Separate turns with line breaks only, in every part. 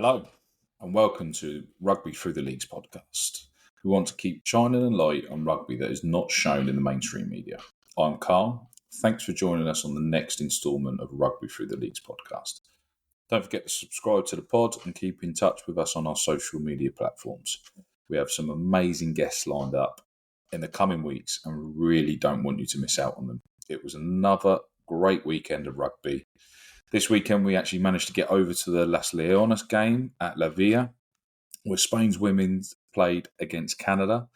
Hello, and welcome to Rugby Through the Leagues podcast. We want to keep shining a light on rugby that is not shown in the mainstream media. I'm Carl. Thanks for joining us on the next instalment of Rugby Through the Leagues podcast. Don't forget to subscribe to the pod and keep in touch with us on our social media platforms. We have some amazing guests lined up in the coming weeks and really don't want you to miss out on them. It was another great weekend of rugby. This weekend, we actually managed to get over to the Las Leones game at La Villa, where Spain's women played against Canada.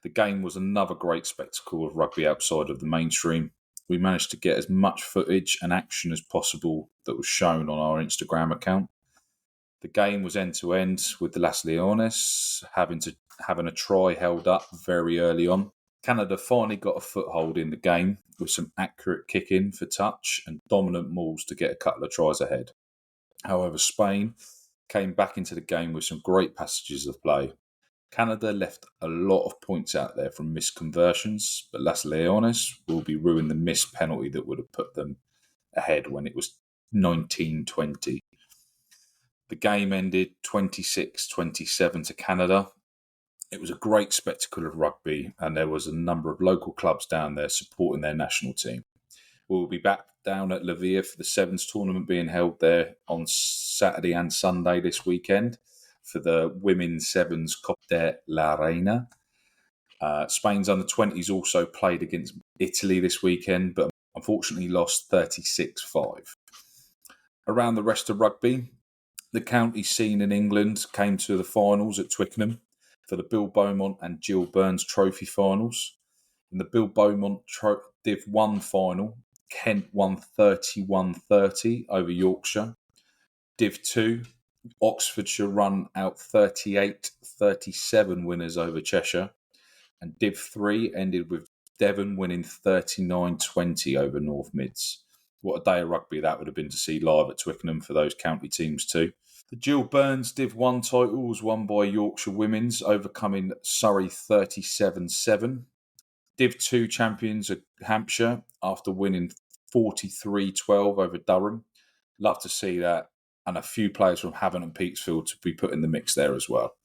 The game was another great spectacle of rugby outside of the mainstream. We managed to get as much footage and action as possible that was shown on our Instagram account. The game was end-to-end, with the Las Leones having a try held up very early on. Canada finally got a foothold in the game with some accurate kicking for touch and dominant mauls to get a couple of tries ahead. However, Spain came back into the game with some great passages of play. Canada left a lot of points out there from missed conversions, but Las Leones will be ruining the missed penalty that would have put them ahead when it was 19-20. The game ended 26-27 to Canada. It was a great spectacle of rugby, and there was a number of local clubs down there supporting their national team. We'll be back down at La Villa for the Sevens tournament being held there on Saturday and Sunday this weekend for the Women's Sevens Copa de la Reina. Spain's under-20s also played against Italy this weekend, but unfortunately lost 36-5. Around the rest of rugby, the county scene in England came to the finals at Twickenham for the Bill Beaumont and Jill Burns Trophy finals. In the Bill Beaumont Div 1 final, Kent won 31-30 over Yorkshire. Div 2, Oxfordshire run out 38-37 winners over Cheshire. And Div 3 ended with Devon winning 39-20 over North Mids. What a day of rugby that would have been to see live at Twickenham for those county teams too. The Jill Burns Div 1 title was won by Yorkshire Women's, overcoming Surrey 37-7. Div 2 champions are Hampshire after winning 43-12 over Durham. Love to see that. And a few players from Havant and Peaksfield to be put in the mix there as well.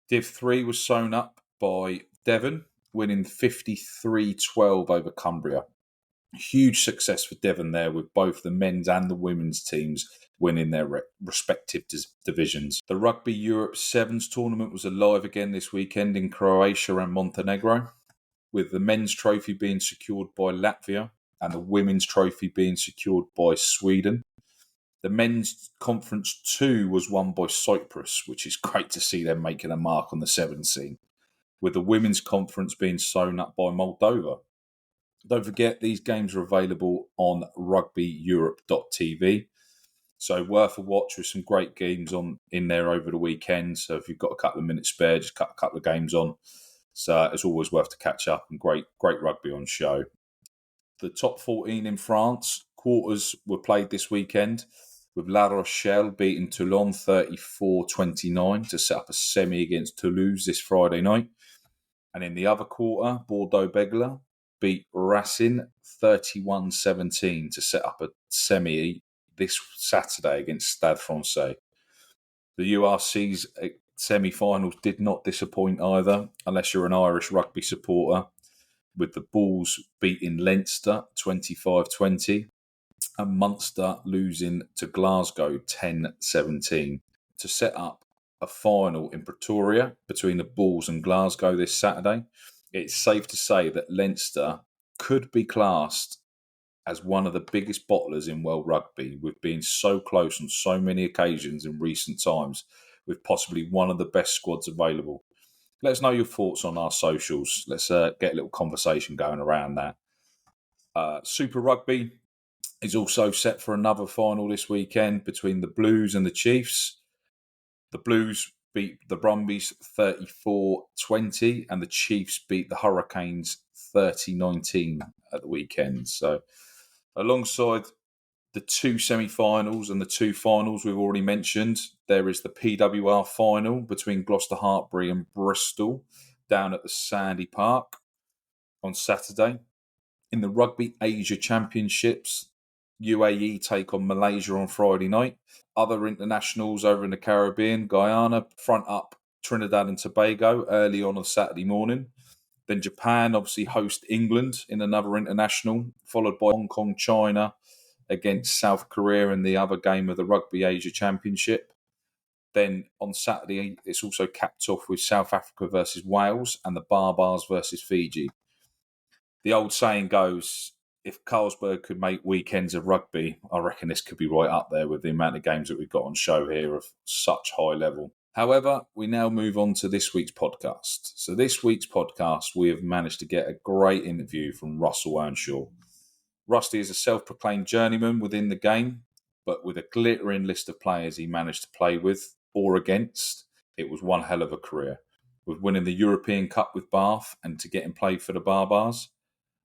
Div 3 was sewn up by Devon, winning 53-12 over Cumbria. Huge success for Devon there, with both the men's and the women's teams winning their respective divisions. The Rugby Europe Sevens tournament was alive again this weekend in Croatia and Montenegro, with the men's trophy being secured by Latvia and the women's trophy being secured by Sweden. The men's conference 2 was won by Cyprus, which is great to see them making a mark on the sevens scene, with the women's conference being sewn up by Moldova. Don't forget, these games are available on rugbyttl.app. So worth a watch with some great games on in there over the weekend. So if you've got a couple of minutes spare, just cut a couple of games on. So it's always worth to catch up, and great rugby on show. The top 14 in France, quarters were played this weekend, with La Rochelle beating Toulon 34-29 to set up a semi against Toulouse this Friday night. And in the other quarter, Bordeaux-Bègles beat Racing 31-17 to set up a semi this Saturday against Stade Francais. The URC's semi-finals did not disappoint either, unless you're an Irish rugby supporter, with the Bulls beating Leinster 25-20 and Munster losing to Glasgow 10-17 to set up a final in Pretoria between the Bulls and Glasgow this Saturday. It's safe to say that Leinster could be classed as one of the biggest bottlers in world rugby, with being so close on so many occasions in recent times, with possibly one of the best squads available. Let us know your thoughts on our socials. Let's get a little conversation going around that. Super Rugby is also set for another final this weekend between the Blues and the Chiefs. The Blues beat the Brumbies 34-20 and the Chiefs beat the Hurricanes 30-19 at the weekend. So alongside the two semi-finals and the two finals we've already mentioned, there is the PWR final between Gloucester Hartpury and Bristol down at the Sandy Park on Saturday. In the Rugby Asia Championships, UAE take on Malaysia on Friday night. Other internationals over in the Caribbean, Guyana front up Trinidad and Tobago early on Saturday morning. Then Japan obviously host England in another international, followed by Hong Kong, China against South Korea in the other game of the Rugby Asia Championship. Then on Saturday, it's also capped off with South Africa versus Wales and the Barbars versus Fiji. The old saying goes, if Carlsberg could make weekends of rugby, I reckon this could be right up there with the amount of games that we've got on show here of such high level. However, we now move on to this week's podcast. So this week's podcast, we have managed to get a great interview from Russell Earnshaw. Rusty is a self-proclaimed journeyman within the game, but with a glittering list of players he managed to play with or against, it was one hell of a career. With winning the European Cup with Bath and to getting played for the Barbars,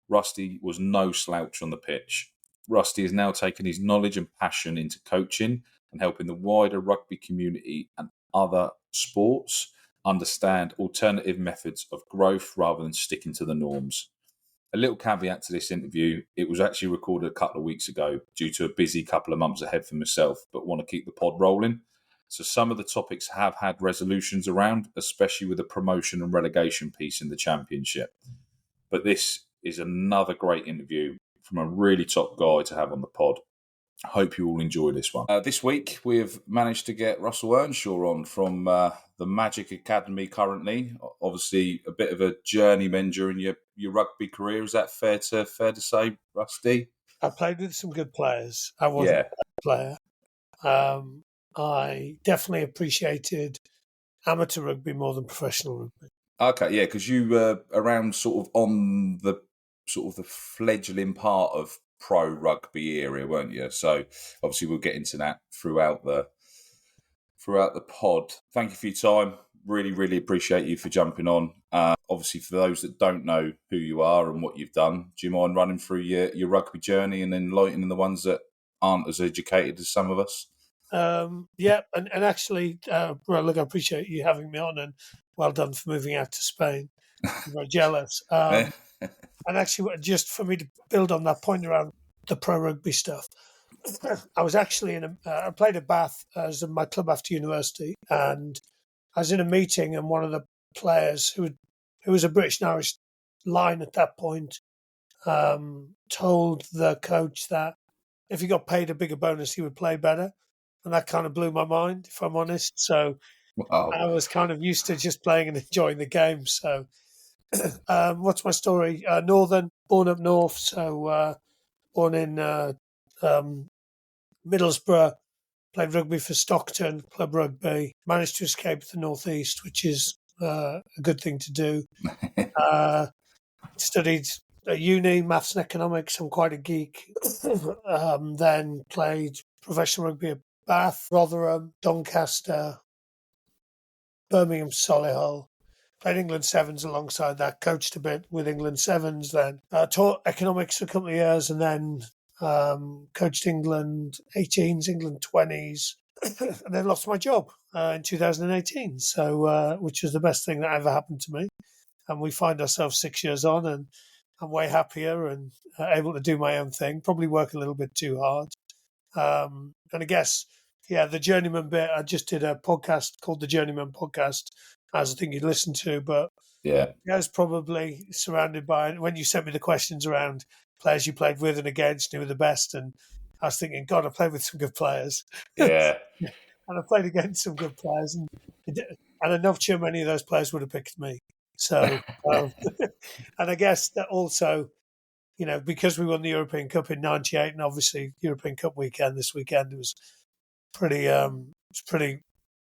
Rusty was no slouch on the pitch. Rusty has now taken his knowledge and passion into coaching and helping the wider rugby community and other sports understand alternative methods of growth rather than sticking to the norms. A little caveat to this interview, it was actually recorded a couple of weeks ago due to a busy couple of months ahead for myself, but want to keep the pod rolling. So some of the topics have had resolutions around, especially with the promotion and relegation piece in the championship. But this is another great interview from a really top guy to have on the pod. I hope you all enjoy this one. This week, we have managed to get Russell Earnshaw on from the Magic Academy currently. Obviously, a bit of a journeyman during your rugby career. Is that fair to say, Rusty?
I played with some good players. I wasn't a player. I definitely appreciated amateur rugby more than professional rugby.
Okay, yeah, because you were around sort of on the fledgling part of pro rugby area, weren't you? So obviously we'll get into that throughout the pod. Thank you for your time. Really, really appreciate you for jumping on. Obviously, for those that don't know who you are and what you've done, do you mind running through your rugby journey and enlightening the ones that aren't as educated as some of us?
Yeah, and actually, well, look, I appreciate you having me on, and well done for moving out to Spain. I'm very jealous. And actually, just for me to build on that point around the pro rugby stuff, I was actually I played at Bath as my club after university, and I was in a meeting, and one of the players who was a British and Irish line at that point told the coach that if he got paid a bigger bonus, he would play better. And that kind of blew my mind, if I'm honest. So wow. I was kind of used to just playing and enjoying the game. So what's my story? Northern, born up north. So born in Middlesbrough, played rugby for Stockton, club rugby, managed to escape the northeast, which is a good thing to do. Studied at uni, maths and economics. I'm quite a geek. Then played professional rugby at Bath, Rotherham, Doncaster, Birmingham, Solihull. Played England Sevens alongside that, coached a bit with England Sevens then. Taught economics for a couple of years and then coached England 18s, England 20s, and then lost my job in 2018, so which was the best thing that ever happened to me. And we find ourselves 6 years on and I'm way happier and able to do my own thing, probably work a little bit too hard. And I guess, yeah, the journeyman bit, I just did a podcast called the Journeyman Podcast, as I think you'd listen to, but yeah, I was probably surrounded by, when you sent me the questions around players you played with and against, who were the best, and I was thinking, God, I played with some good players.
Yeah.
And I played against some good players, and I'm not sure many of those players would have picked me. So, and I guess that also, you know, because we won the European Cup in '98, and obviously European Cup weekend this weekend, it was pretty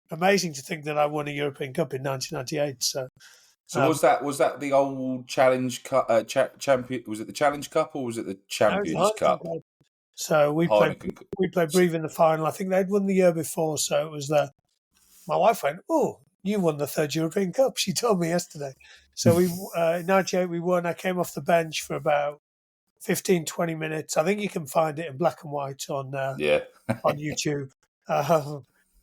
amazing to think that I won a European Cup in 1998. So
was that the old Challenge Cup? Champion? Was it the Challenge Cup or was it the Champions Cup?
So we played Brive in the final. I think they'd won the year before, so it was my wife went, "Oh, you won the third European Cup." She told me yesterday. So we in '98 we won. I came off the bench for about 15, 20 minutes. I think you can find it in black and white on on YouTube.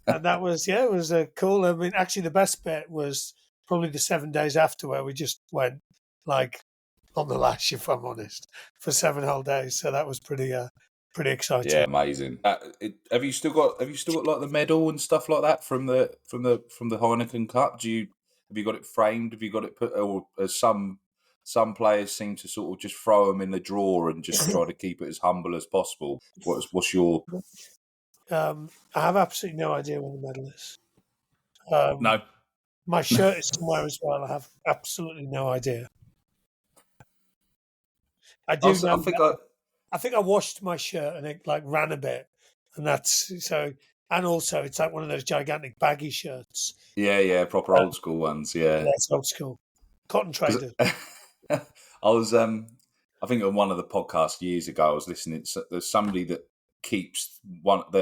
And that was, it was cool. I mean, actually, the best bit was probably the 7 days after, where we just went like on the lash, if I'm honest, for 7 whole days. So that was pretty pretty exciting.
Yeah, amazing. Have you still got like the medal and stuff like that from the Heineken Cup? Have you got it framed? Have you got it put? Or as some players seem to sort of just throw them in the drawer and just try to keep it as humble as possible. What's your
I have absolutely no idea where the medal is.
no?
My shirt is somewhere as well. I have absolutely no idea. I do know. I think I washed my shirt and it like ran a bit, and that's so. And also, it's like one of those gigantic baggy shirts.
Yeah, proper old school ones. Yeah,
it's old school. Cotton traders.
I was I think on one of the podcasts years ago, I was listening. There's somebody that keeps one of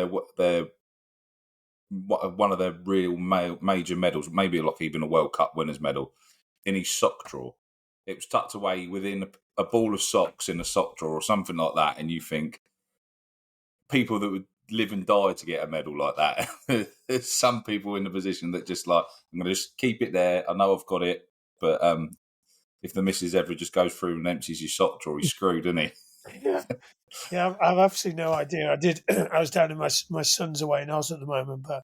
their real major medals, maybe like even a World Cup winners medal, in his sock drawer. It was tucked away within a ball of socks in a sock drawer or something like that. And you think people that would live and die to get a medal like that. There's some people in the position that just like, I'm going to just keep it there. I know I've got it, but if the missus ever just goes through and empties your sock drawer, he's screwed, isn't he?
Yeah, I've absolutely no idea. I was down in my son's away in Oz at the moment, but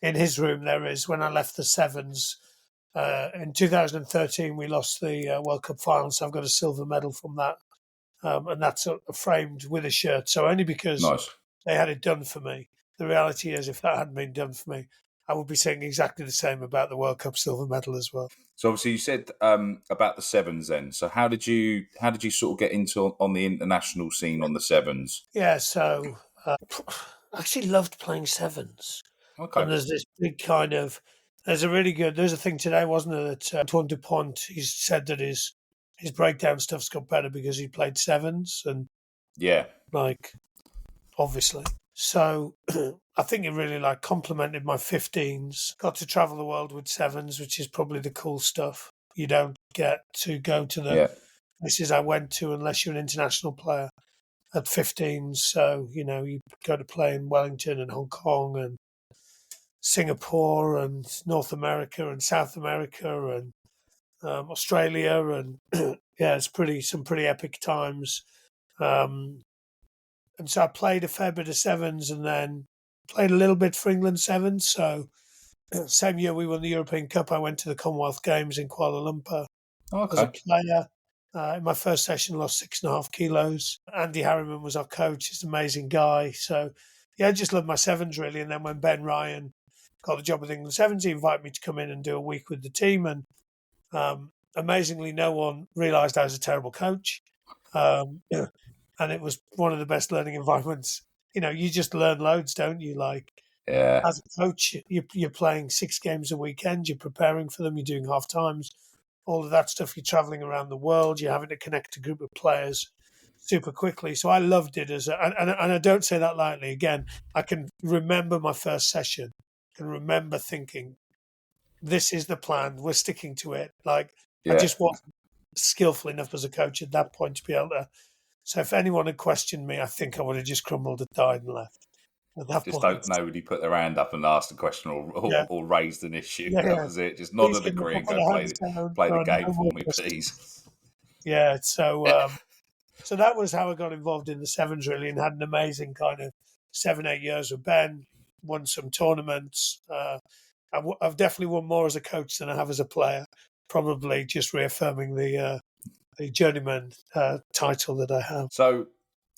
in his room there is, when I left the Sevens, in 2013 we lost the World Cup final, so I've got a silver medal from that, and that's framed with a shirt. So only because
Nice.
they had it done for me. The reality is, if that hadn't been done for me, I would be saying exactly the same about the World Cup silver medal as well.
So obviously you said about the Sevens then. So how did you sort of get into on the international scene on the Sevens?
Yeah, so I actually loved playing Sevens.
Okay.
And there's this big kind of, there's a thing today, wasn't there, that Antoine Dupont, he's said that his breakdown stuff's got better because he played Sevens, and
Yeah.
like, obviously. So I think it really like complemented my 15s. Got to travel the world with Sevens, which is probably the cool stuff. You don't get to go to the places I went to unless you're an international player at 15s. So, you go to play in Wellington and Hong Kong and Singapore and North America and South America and Australia, and yeah, it's some pretty epic times. And so I played a fair bit of Sevens and then played a little bit for England Sevens. So same year we won the European Cup, I went to the Commonwealth Games in Kuala Lumpur as a player. In my first session, lost 6.5 kilos. Andy Harriman was our coach. He's an amazing guy. So yeah, I just loved my Sevens really. And then when Ben Ryan got the job with England Sevens, he invited me to come in and do a week with the team. And amazingly, no one realised I was a terrible coach. And it was one of the best learning environments. You just learn loads, don't you? Like, as a coach, you're playing 6 games a weekend, you're preparing for them, you're doing half times, all of that stuff. You're traveling around the world, you're having to connect a group of players super quickly. So I loved it and I don't say that lightly. Again, I can remember my first session, I can remember thinking, this is the plan, we're sticking to it. Like, I just wasn't skillful enough as a coach at that point to be able to. So if anyone had questioned me, I think I would have just crumbled and died and left. At that
Just
point,
don't nobody put their hand up and asked a question or raised an issue. That was it. Just nod and agree and go play the game for me, please.
Yeah, so that was how I got involved in the Sevens really, and had an amazing kind of 7-8 years with Ben. Won some tournaments. I've definitely won more as a coach than I have as a player. Probably just reaffirming the journeyman title that I have.
So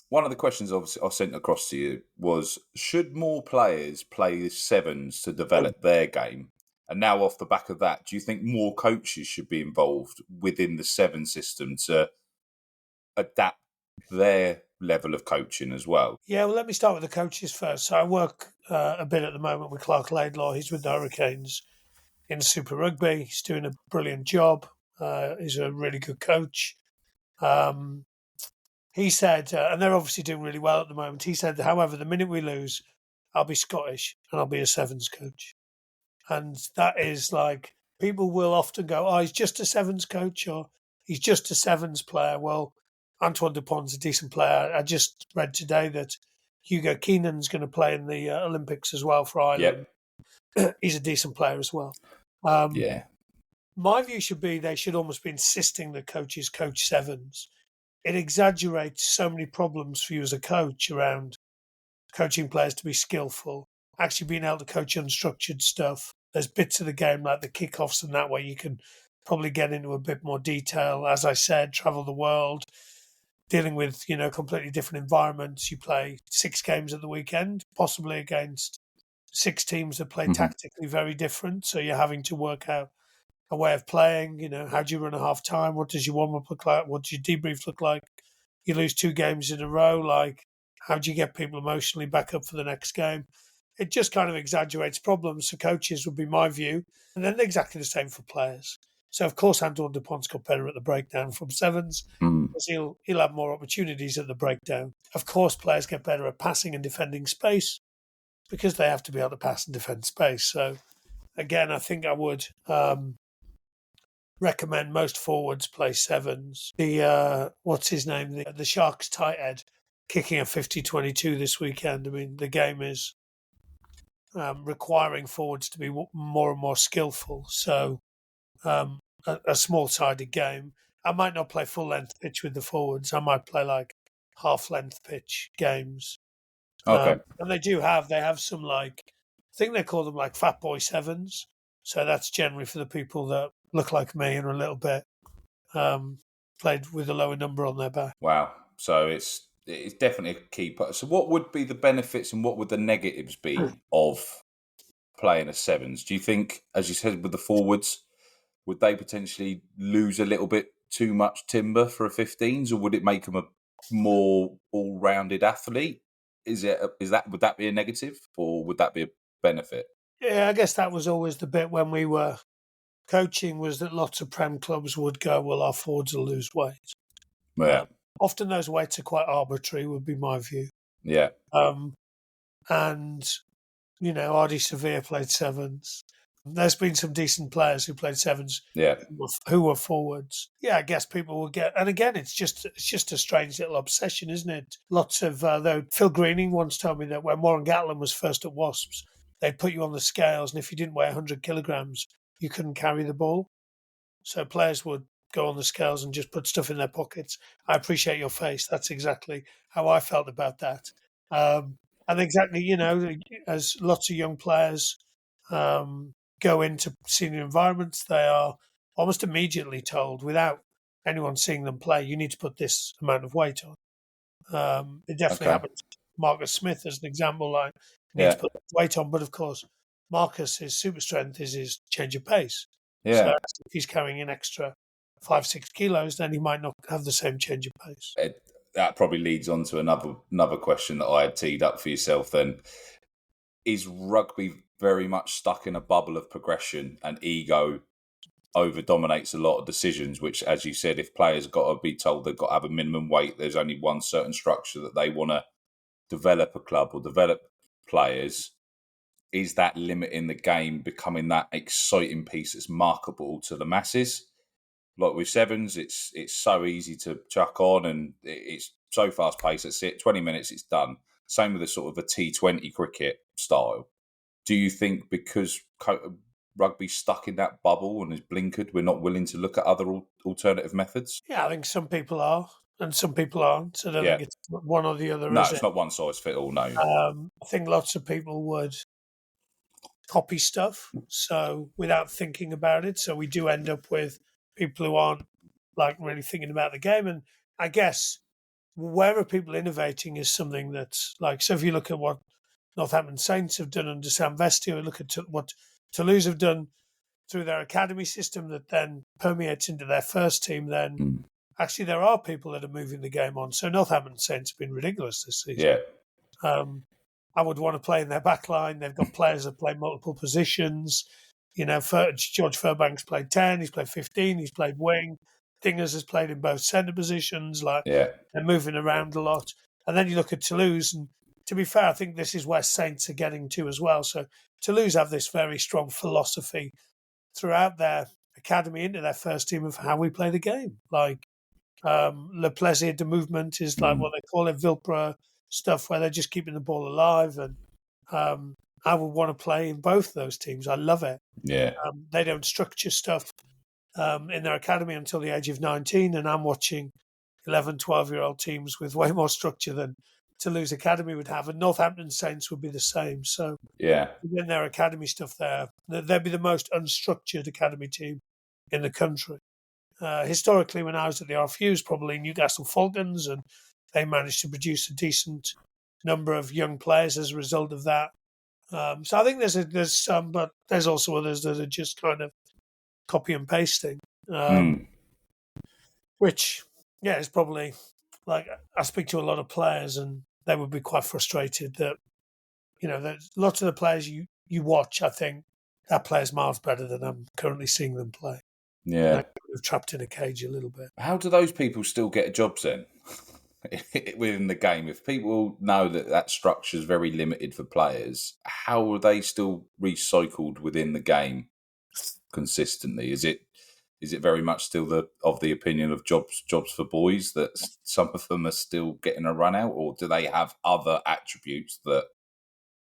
one of the questions I sent across to you was, should more players play Sevens to develop their game? And now off the back of that, do you think more coaches should be involved within the Seven system to adapt their level of coaching as well?
Yeah, well, let me start with the coaches first. So I work a bit at the moment with Clark Laidlaw. He's with the Hurricanes in Super Rugby. He's doing a brilliant job. He's a really good coach. He said, and they're obviously doing really well at the moment, he said, however, the minute we lose, I'll be Scottish and I'll be a Sevens coach. And that is like, people will often go, oh, he's just a Sevens coach or he's just a Sevens player. Well, Antoine Dupont's a decent player. I just read today that Hugo Keenan's going to play in the Olympics as well for Ireland. Yep. He's a decent player as well. My view should be they should almost be insisting that coaches coach Sevens, it exaggerates so many problems for you as a coach around coaching players to be skillful, actually being able to coach unstructured stuff. There's bits of the game like the kickoffs and that way you can probably get into a bit more detail. As I said, travel the world, dealing with, completely different environments. You play 6 games at the weekend, possibly against 6 teams that play
Hmm.
tactically very different. So you're having to work out a way of playing. How do you run a half time? What does your warm up look like? What does your debrief look like? You lose 2 games in a row. Like, how do you get people emotionally back up for the next game? It just kind of exaggerates problems for coaches, would be my view. And then exactly the same for players. So, of course, Antoine Dupont's got better at the breakdown from sevens because he'll have more opportunities at the breakdown. Of course, players get better at passing and defending space because they have to be able to pass and defend space. So, again, I think I would recommend most forwards play sevens. The what's his name? The Sharks tight head kicking a 50-22 this weekend. I mean, the game is requiring forwards to be more and more skillful. So a small-sided game. I might not play full-length pitch with the forwards. I might play like half-length pitch games.
Okay.
And they have some like, I think they call them like fat boy sevens. So that's generally for the people that look like me and are a little bit played with a lower number on their back.
Wow. So it's definitely a key part. So what would be the benefits and what would the negatives be of playing a sevens? Do you think, as you said with the forwards, would they potentially lose a little bit too much timber for a 15s, or would it make them a more all-rounded athlete? Would that be a negative, or would that be a benefit?
Yeah, I guess that was always the bit when we were coaching, was that lots of Prem clubs would go, well, our forwards will lose weight.
Yeah,
Often those weights are quite arbitrary, would be my view.
yeah,
And, Ardy Severe played sevens. There's been some decent players who played sevens
yeah.
who were forwards. Yeah, I guess people will get. And again, it's just a strange little obsession, isn't it? Lots of though. Phil Greening once told me that when Warren Gatlin was first at Wasps, they'd put you on the scales, and if you didn't weigh 100 kilograms, you couldn't carry the ball. So players would go on the scales and just put stuff in their pockets. I appreciate your face. That's exactly how I felt about that. And exactly, as lots of young players go into senior environments, they are almost immediately told, without anyone seeing them play, you need to put this amount of weight on. It definitely
Okay,
happened to Marcus Smith as an example, like, you need to
yeah,
put weight on. But of course, Marcus's super strength is his change of pace. So
yeah.
if he's carrying an extra 5-6 kilos, then he might not have the same change of pace.
That probably leads on to another question that I had teed up for yourself. Then, is rugby very much stuck in a bubble of progression and ego over dominates a lot of decisions, which, as you said, if players got to be told they've got to have a minimum weight, there's only one certain structure that they want to develop a club or develop players, is that limiting the game becoming that exciting piece that's marketable to the masses? Like with sevens, it's so easy to chuck on and it's so fast paced. That's it, 20 minutes, it's done. Same with a sort of a T20 cricket style. Do you think because rugby's stuck in that bubble and is blinkered, we're not willing to look at other alternative methods?
Yeah, I think some people are and some people aren't. I don't
Yeah.
think it's one or the other,
No,
is
it's
it?
not one size fit all, no.
I think lots of people would copy stuff, so without thinking about it. So we do end up with people who aren't like really thinking about the game. And I guess where are people innovating is something that's like, so if you look at what Northampton Saints have done under Sam Vesti, or look at what Toulouse have done through their academy system that then permeates into their first team, then
Mm.
actually there are people that are moving the game on. So Northampton Saints have been ridiculous this season.
Yeah,
I would want to play in their back line. They've got players that play multiple positions. George Furbank's played 10, he's played 15, he's played wing. Dingers has played in both centre positions. Like,
yeah,
they're moving around a lot. And then you look at Toulouse, and to be fair, I think this is where Saints are getting to as well. So Toulouse have this very strong philosophy throughout their academy into their first team of how we play the game. Like, Le Plaisir de Movement is like what they call it, Vilpra stuff, where they're just keeping the ball alive. And I would want to play in both those teams. I love it.
yeah,
They don't structure stuff in their academy until the age of 19, and I'm watching 11, 12-year-old teams with way more structure than Toulouse Academy would have, and Northampton Saints would be the same. So
Yeah.
in their academy stuff there, they'd be the most unstructured academy team in the country. Historically, when I was at the RFUs, probably Newcastle Falcons, and they managed to produce a decent number of young players as a result of that. So I think there's some, but there's also others that are just kind of copy and pasting, which, yeah, is probably like I speak to a lot of players and they would be quite frustrated that, there's lots of the players you watch, I think that player's miles better than I'm currently seeing them play.
Yeah.
Like they're trapped in a cage a little bit.
How do those people still get jobs then within the game? If people know that structure is very limited for players, how are they still recycled within the game consistently? Is it very much still of the opinion of jobs for boys that some of them are still getting a run out, or do they have other attributes that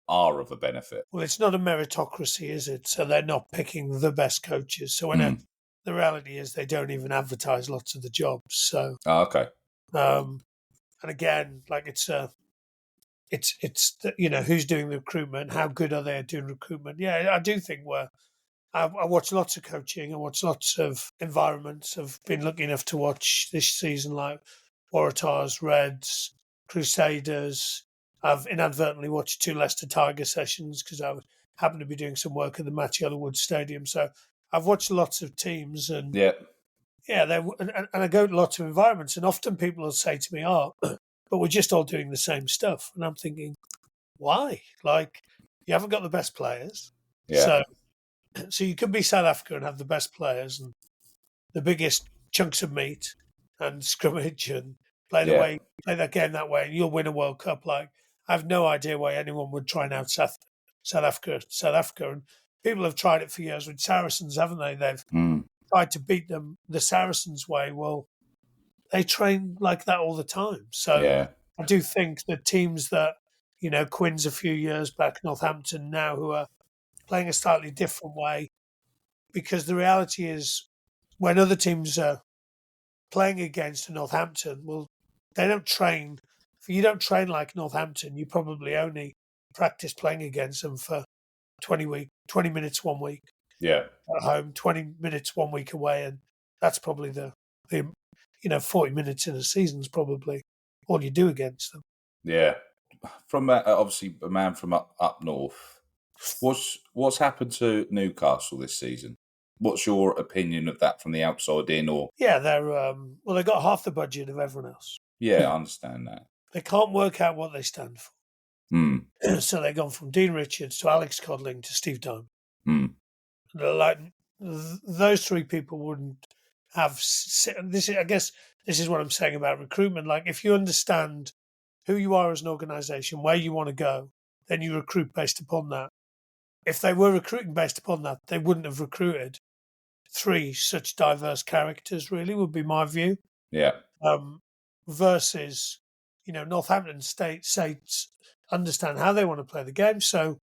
are of a benefit?
Well, it's not a meritocracy, is it? So they're not picking the best coaches. So the reality is they don't even advertise lots of the jobs. So,
Okay.
and again, like it's who's doing the recruitment, how good are they at doing recruitment? Yeah, I do think I watch lots of coaching. I watch lots of environments. I've been lucky enough to watch this season, like Waratahs, Reds, Crusaders. I've inadvertently watched 2 Leicester Tiger sessions because I happened to be doing some work at the Matty Otherwood Stadium. So I've watched lots of teams, and
Yeah.
and I go to lots of environments, and often people will say to me, "Oh, but we're just all doing the same stuff," and I'm thinking, why? Like, you haven't got the best players,
Yeah.
so you could be South Africa and have the best players and the biggest chunks of meat and scrimmage and play that game that way, and you'll win a World Cup. Like, I have no idea why anyone would try and out South Africa. And people have tried it for years with Saracens, haven't they? They've tried to beat them the Saracens way. Well, they train like that all the time. So
Yeah.
I do think the teams that, Quinn's a few years back, Northampton now, who are playing a slightly different way, because the reality is when other teams are playing against Northampton, well, they don't train. If you don't train like Northampton, you probably only practice playing against them for 20 minutes 1 week
Yeah.
at home, 20 minutes 1 week away, and that's probably the 40 minutes in a season is probably all you do against them.
Yeah. From obviously a man from up north, what's happened to Newcastle this season? What's your opinion of that from the outside in? Or
Yeah, they got half the budget of everyone else.
yeah, I understand that.
They can't work out what they stand for. So they've gone from Dean Richards to Alex Codling to Steve Diamond. They're like, those 3 people wouldn't have this. I guess this is what I'm saying about recruitment. Like, if you understand who you are as an organisation, where you want to go, then you recruit based upon that. If they were recruiting based upon that, they wouldn't have recruited 3 such diverse characters, really, would be my view.
Yeah.
Versus, Northampton States understand how they want to play the game. So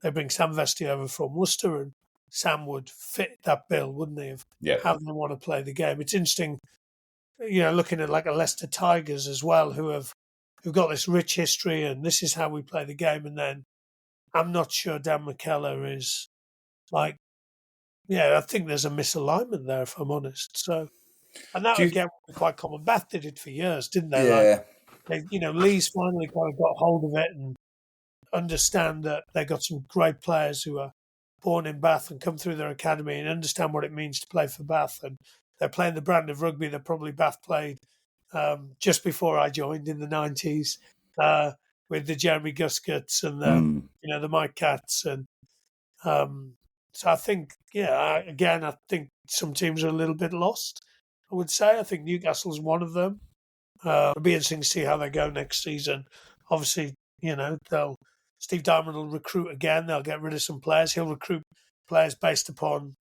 they bring Sam Vesti over from Worcester, and Sam would fit that bill, wouldn't he, of how they want to play the game. It's interesting, looking at like a Leicester Tigers as well, who've got this rich history, and this is how we play the game. And then I'm not sure Dan McKellar is like, I think there's a misalignment there, if I'm honest. So, and that again would be quite common. Bath did it for years, didn't they?
Yeah.
Like, Lee's finally kind of got hold of it and understand that they got some great players who are born in Bath and come through their academy and understand what it means to play for Bath. And they're playing the brand of rugby that probably Bath played just before I joined in the 90s with the Jeremy Guscotts and the Mike Cats. And so I think, I think some teams are a little bit lost, I would say. I think Newcastle's one of them. It'll be interesting to see how they go next season. Obviously, Steve Diamond will recruit again. They'll get rid of some players. He'll recruit players based upon,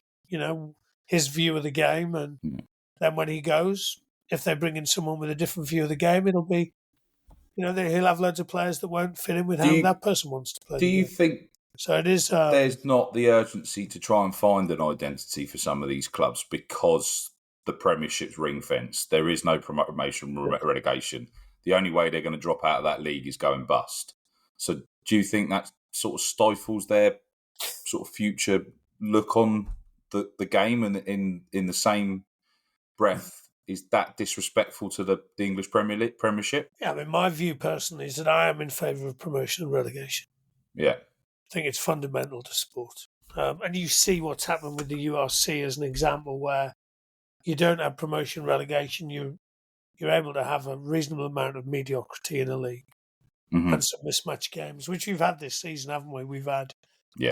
his view of the game. And then when he goes, if they bring in someone with a different view of the game, it'll be, he'll have loads of players that won't fit in with how that person wants to play.
Do you think
so? It is.
There's not the urgency to try and find an identity for some of these clubs because the Premiership's ring fence. There is no promotion relegation. The only way they're going to drop out of that league is going bust. So do you think that sort of stifles their sort of future look on the game, and in the same breath, is that disrespectful to the English Premiership?
Yeah, I mean, my view personally is that I am in favour of promotion and relegation.
Yeah.
I think it's fundamental to sport. And you see what's happened with the URC as an example, where you don't have promotion relegation, you're able to have a reasonable amount of mediocrity in a league and some mismatched games, which we've had this season, haven't we? We've had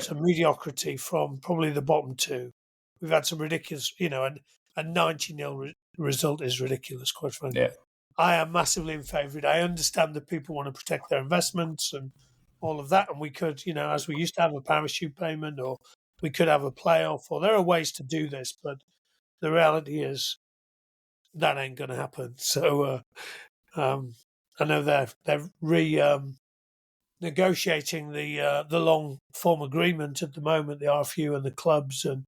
some mediocrity from probably the bottom two. We've had some ridiculous, a 90-0 result is ridiculous, quite frankly.
Yeah.
I am massively in favour of it. I understand that people want to protect their investments and all of that, and we could, as we used to have a parachute payment, or we could have a playoff, or there are ways to do this, but the reality is that ain't going to happen. So I know they're negotiating the long form agreement at the moment, the RFU and the clubs, and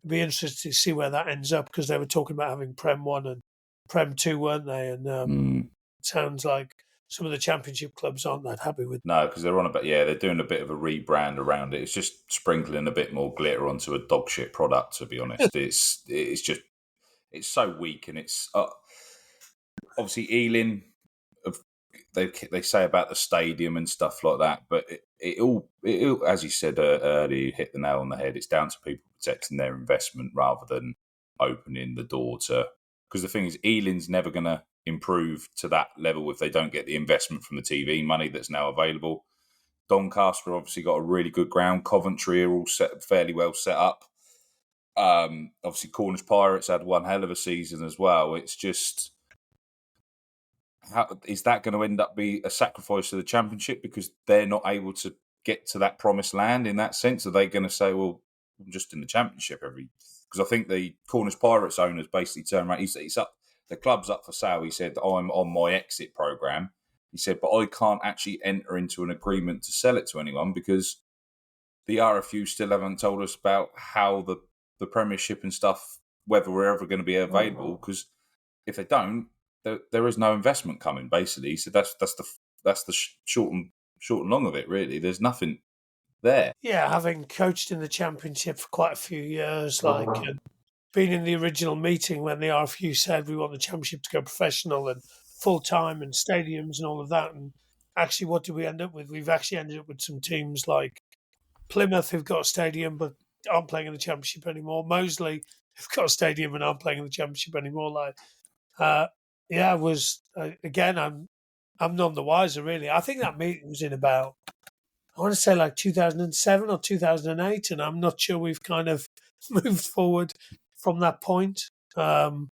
it'd be interesting to see where that ends up, because they were talking about having Prem 1 and Prem 2, weren't they? And it sounds like some of the championship clubs aren't that happy with.
No, because they're doing a bit of a rebrand around it. It's just sprinkling a bit more glitter onto a dog shit product, to be honest. It's so weak, and it's obviously Ealing. They say about the stadium and stuff like that, but it all, as you said earlier, you hit the nail on the head. It's down to people protecting their investment rather than opening the door to. Because the thing is, Ealing's never going to improve to that level if they don't get the investment from the TV money that's now available. Doncaster obviously got a really good ground. Coventry are all fairly well set up. Obviously, Cornish Pirates had one hell of a season as well. It's just, how is that going to end up be a sacrifice to the Championship because they're not able to get to that promised land in that sense? Are they going to say, well, I'm just in the Championship because I think the Cornish Pirates owners basically turned around. He's up, the club's up for sale. He said, I'm on my exit program. He said, but I can't actually enter into an agreement to sell it to anyone because the RFU still haven't told us about how the Premiership and stuff, whether we're ever going to be available. Because if they don't, there is no investment coming. Basically, so that's the short and long of it. Really, there's nothing there.
Yeah, having coached in the Championship for quite a few years, and been in the original meeting when the RFU said we want the Championship to go professional and full time and stadiums and all of that. And actually, what did we end up with? We've actually ended up with some teams like Plymouth, who've got a stadium but aren't playing in the Championship anymore. Moseley, who've got a stadium and aren't playing in the Championship anymore. Again, I'm none the wiser, really. I think that meeting was in about, I want to say, like 2007 or 2008, and I'm not sure we've kind of moved forward from that point. And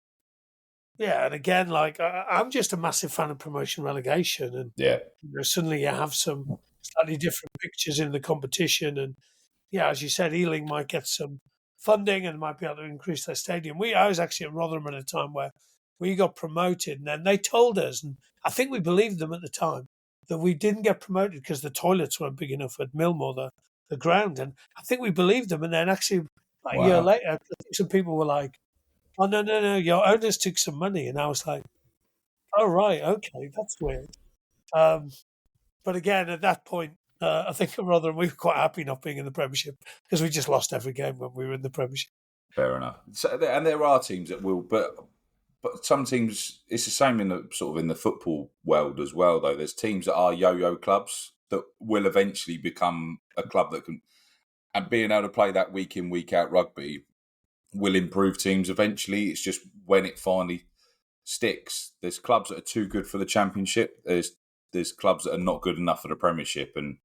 again, I'm just a massive fan of promotion relegation, and suddenly you have some slightly different pictures in the competition, and as you said, Ealing might get some funding and might be able to increase their stadium. I was actually at Rotherham at a time where we got promoted, and then they told us, and I think we believed them at the time, that we didn't get promoted because the toilets weren't big enough at Millmore, the ground. And I think we believed them. And then actually, a year later, I think some people were like, oh, no, your owners took some money. And I was like, oh, right, okay, that's weird. But again, at that point, I think we were quite happy not being in the Premiership because we just lost every game when we were in the Premiership.
Fair enough. So, and there are teams that will, but some teams, it's the same in the football world as well. Though there's teams that are yo-yo clubs that will eventually become a club that can, and being able to play that week in, week out rugby will improve teams eventually. It's just when it finally sticks. There's clubs that are too good for the Championship. There's clubs that are not good enough for the Premiership, and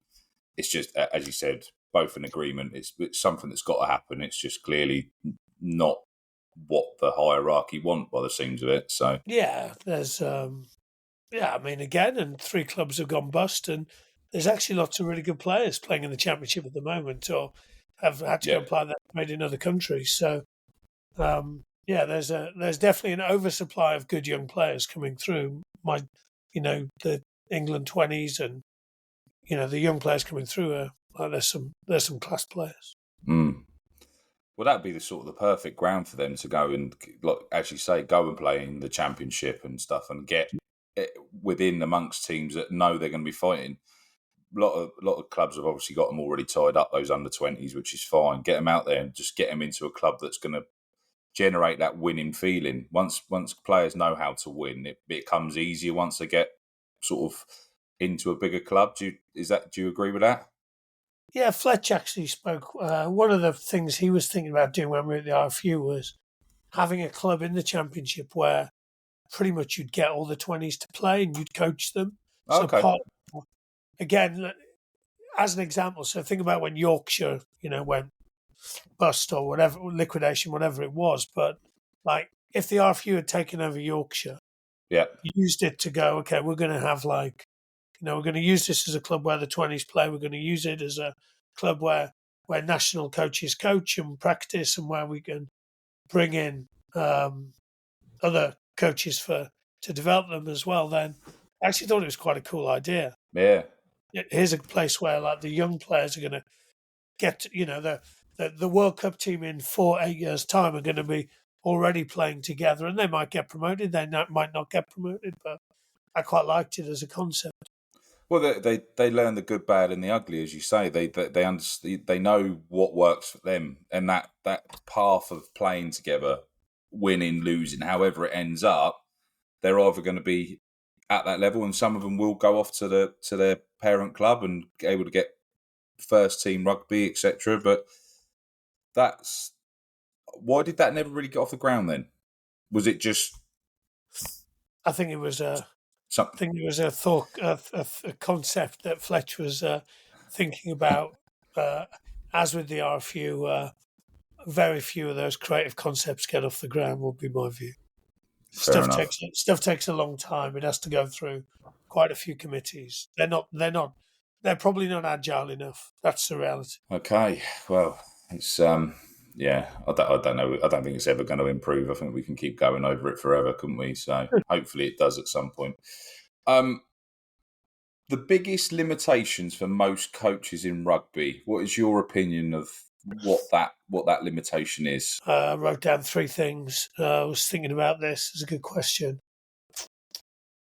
it's just, as you said, both in agreement. It's something that's got to happen. It's just clearly not what the hierarchy want by the seams of it. So
there's I mean, again, and 3 clubs have gone bust, and there's actually lots of really good players playing in the Championship at the moment, or have had to go apply that trade in other countries. So there's definitely an oversupply of good young players coming through. The England 20s and the young players coming through are there's some class players.
Well, that'd be the sort of the perfect ground for them to go and, like as you say, go and play in the championship and stuff, and get it within amongst teams that know they're going to be fighting. A lot of clubs have obviously got them already tied up, those under-20s, which is fine. Get them out there and just get them into a club that's going to generate that winning feeling. Once players know how to win, it becomes easier once they get sort of into a bigger club. Do you agree with that?
Yeah, Fletch actually spoke. One of the things he was thinking about doing when we were at the RFU was having a club in the championship where pretty much you'd get all the 20s to play and you'd coach them. So
Okay.
again, as an example, so think about when Yorkshire, went bust or whatever, liquidation, whatever it was. But like, if the RFU had taken over Yorkshire,
Yeah.
used it to go, okay, we're going to have we're going to use this as a club where the 20s play. We're going to use it as a club where national coaches coach and practice, and where we can bring in other coaches to develop them as well. Then I actually thought it was quite a cool idea.
Yeah.
Here's a place where like the young players are going to get, the World Cup team in 8 years' time are going to be already playing together, and they might get promoted. Might not get promoted, but I quite liked it as a concept.
Well, they learn the good, bad, and the ugly, as you say. They understand, they know what works for them, and that path of playing together, winning, losing, however it ends up, they're either going to be at that level, and some of them will go off to their parent club and be able to get first team rugby, etc. But why did that never really get off the ground then? Was it just?
I think it was a thought, a concept that Fletch was thinking about. As with the RFU, very few of those creative concepts get off the ground. Would be my view.
Fair enough.
Stuff takes a long time. It has to go through quite a few committees. They're probably not agile enough. That's the reality.
Okay, well, it's yeah. I don't know. I don't think it's ever going to improve. I think we can keep going over it forever, couldn't we? So hopefully it does at some point. The biggest limitations for most coaches in rugby. What is your opinion of what that limitation is?
I wrote down 3 things. I was thinking about this. It's a good question.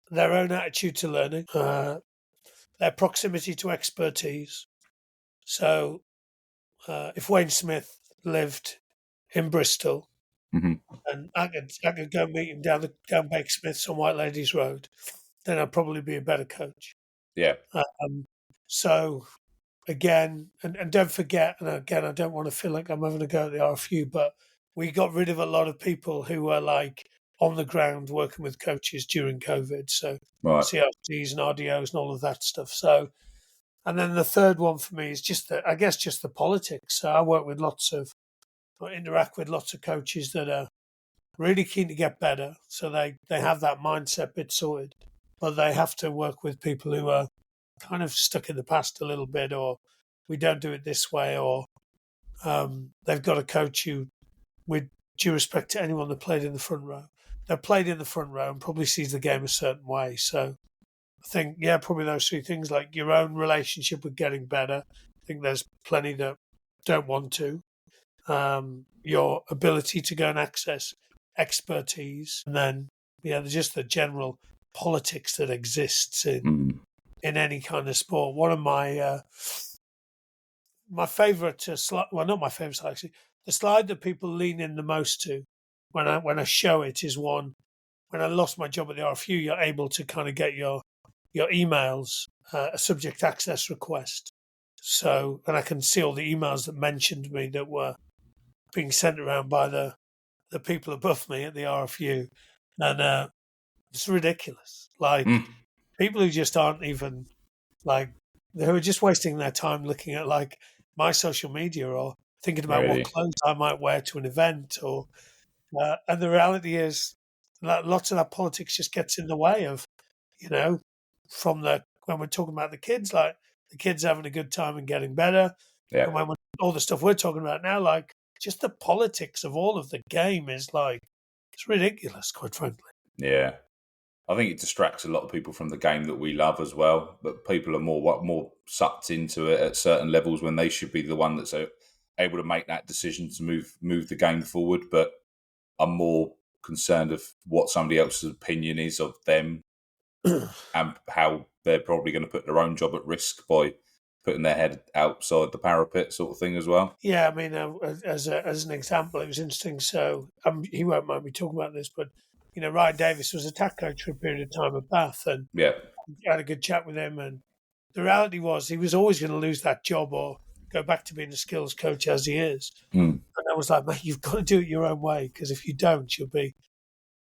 Their own attitude to learning, their proximity to expertise. So, if Wayne Smith lived in Bristol,
Mm-hmm.
and I could go meet him down Bake Smith's on White Ladies Road, then I'd probably be a better coach.
Yeah.
So again, and don't forget, and again, I don't want to feel like I'm having a go at the RFU, but we got rid of a lot of people who were like on the ground working with coaches during COVID. So
Right.
CRTs and RDOs and all of that stuff. So, and then the third one for me is just the politics. So I interact with lots of coaches that are really keen to get better. So they have that mindset bit sorted, but they have to work with people who are kind of stuck in the past a little bit, or we don't do it this way, or they've got a coach who, with due respect to anyone that played in the front row, and probably sees the game a certain way. So I think, probably those 3 things, like your own relationship with getting better. I think there's plenty that don't want to. Your ability to go and access expertise, and then just the general politics that exists in any kind of sport. One of my favourite slide, well, not my favourite slide actually, the slide that people lean in the most to when I show it is one when I lost my job at the RFU. You're able to kind of get your emails a subject access request. So, and I can see all the emails that mentioned me that were being sent around by the people above me at the RFU, and it's ridiculous. Like people who just aren't even they were just wasting their time looking at like my social media or thinking about what clothes I might wear to an event, or and the reality is that lots of that politics just gets in the way of, from when we're talking about the kids, like the kids having a good time and getting better, and when all the stuff we're talking about now, like just the politics of all of the game is like, it's ridiculous, quite frankly.
Yeah. I think it distracts a lot of people from the game that we love as well. But people are more sucked into it at certain levels when they should be the one that's able to make that decision to move the game forward. But I'm more concerned of what somebody else's opinion is of them and how they're probably going to put their own job at risk by putting their head outside the parapet, sort of thing as well.
Yeah, I mean, as an example, it was interesting. So he won't mind me talking about this, but Ryan Davis was attack coach for a period of time at Bath, and
Yeah,
I had a good chat with him. And the reality was, he was always going to lose that job or go back to being a skills coach as he is.
Mm.
And I was like, mate, you've got to do it your own way, because if you don't, you'll be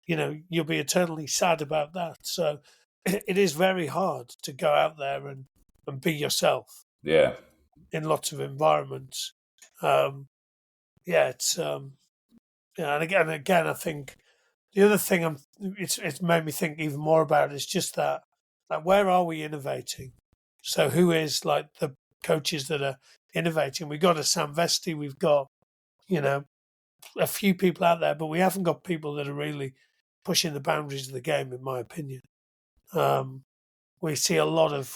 eternally sad about that. So it is very hard to go out there and be yourself
Yeah,
in lots of environments. It's and again, I think the other thing it's made me think even more about is just that, like, where are we innovating? So who is like the coaches that are innovating? We've got a Sam Vesti, we've got a few people out there, but we haven't got people that are really pushing the boundaries of the game, in my opinion. We see a lot of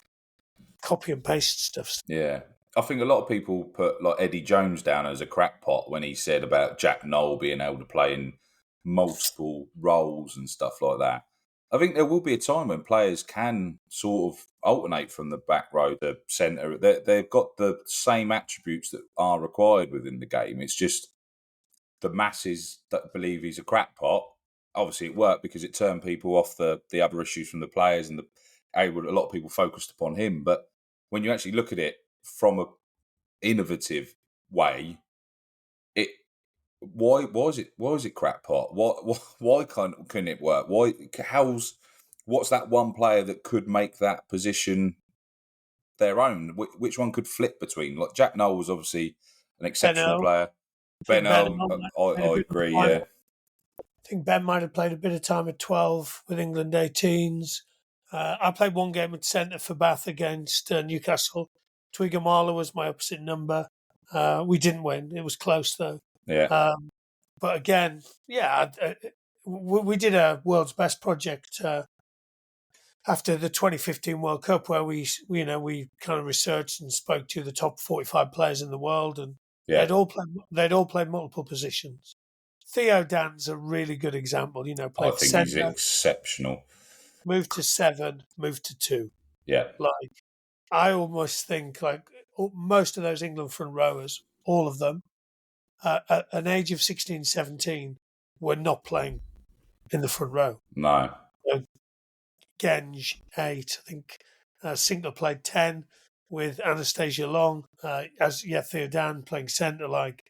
copy and paste stuff.
yeah. I think a lot of people put like Eddie Jones down as a crackpot when he said about Jack Noel being able to play in multiple roles and stuff like that. I think there will be a time when players can sort of alternate from the back row to centre. They've got the same attributes that are required within the game. It's just the masses that believe he's a crackpot. Obviously, it worked because it turned people off the other issues from the players, and a lot of people focused upon him. But when you actually look at it from a innovative way, it why is it crackpot? Why couldn't it work? What's that one player that could make that position their own? Which one could flip between? Like Jack Noel was obviously an exceptional player.
Ben
I agree. Yeah,
I think Ben might have played a bit of time at 12 with England 18s. I played one game at centre for Bath against Newcastle. Twigamala was my opposite number. We didn't win. It was close, though.
yeah,
But again, we did a world's best project after the 2015 World Cup, where we kind of researched and spoke to the top 45 players in the world, and
yeah.
they'd all played multiple positions. Theo Dan's a really good example.
I
Played
think
centre,
he's exceptional.
moved to 7, moved to 2.
Yeah,
Like, I almost think like most of those England front rowers, all of them, at an age of 16, 17, were not playing in the front row.
no,
Genge, 8, I think. Sinkler played 10 with Anastasia Long. Theo Dan playing centre. Like,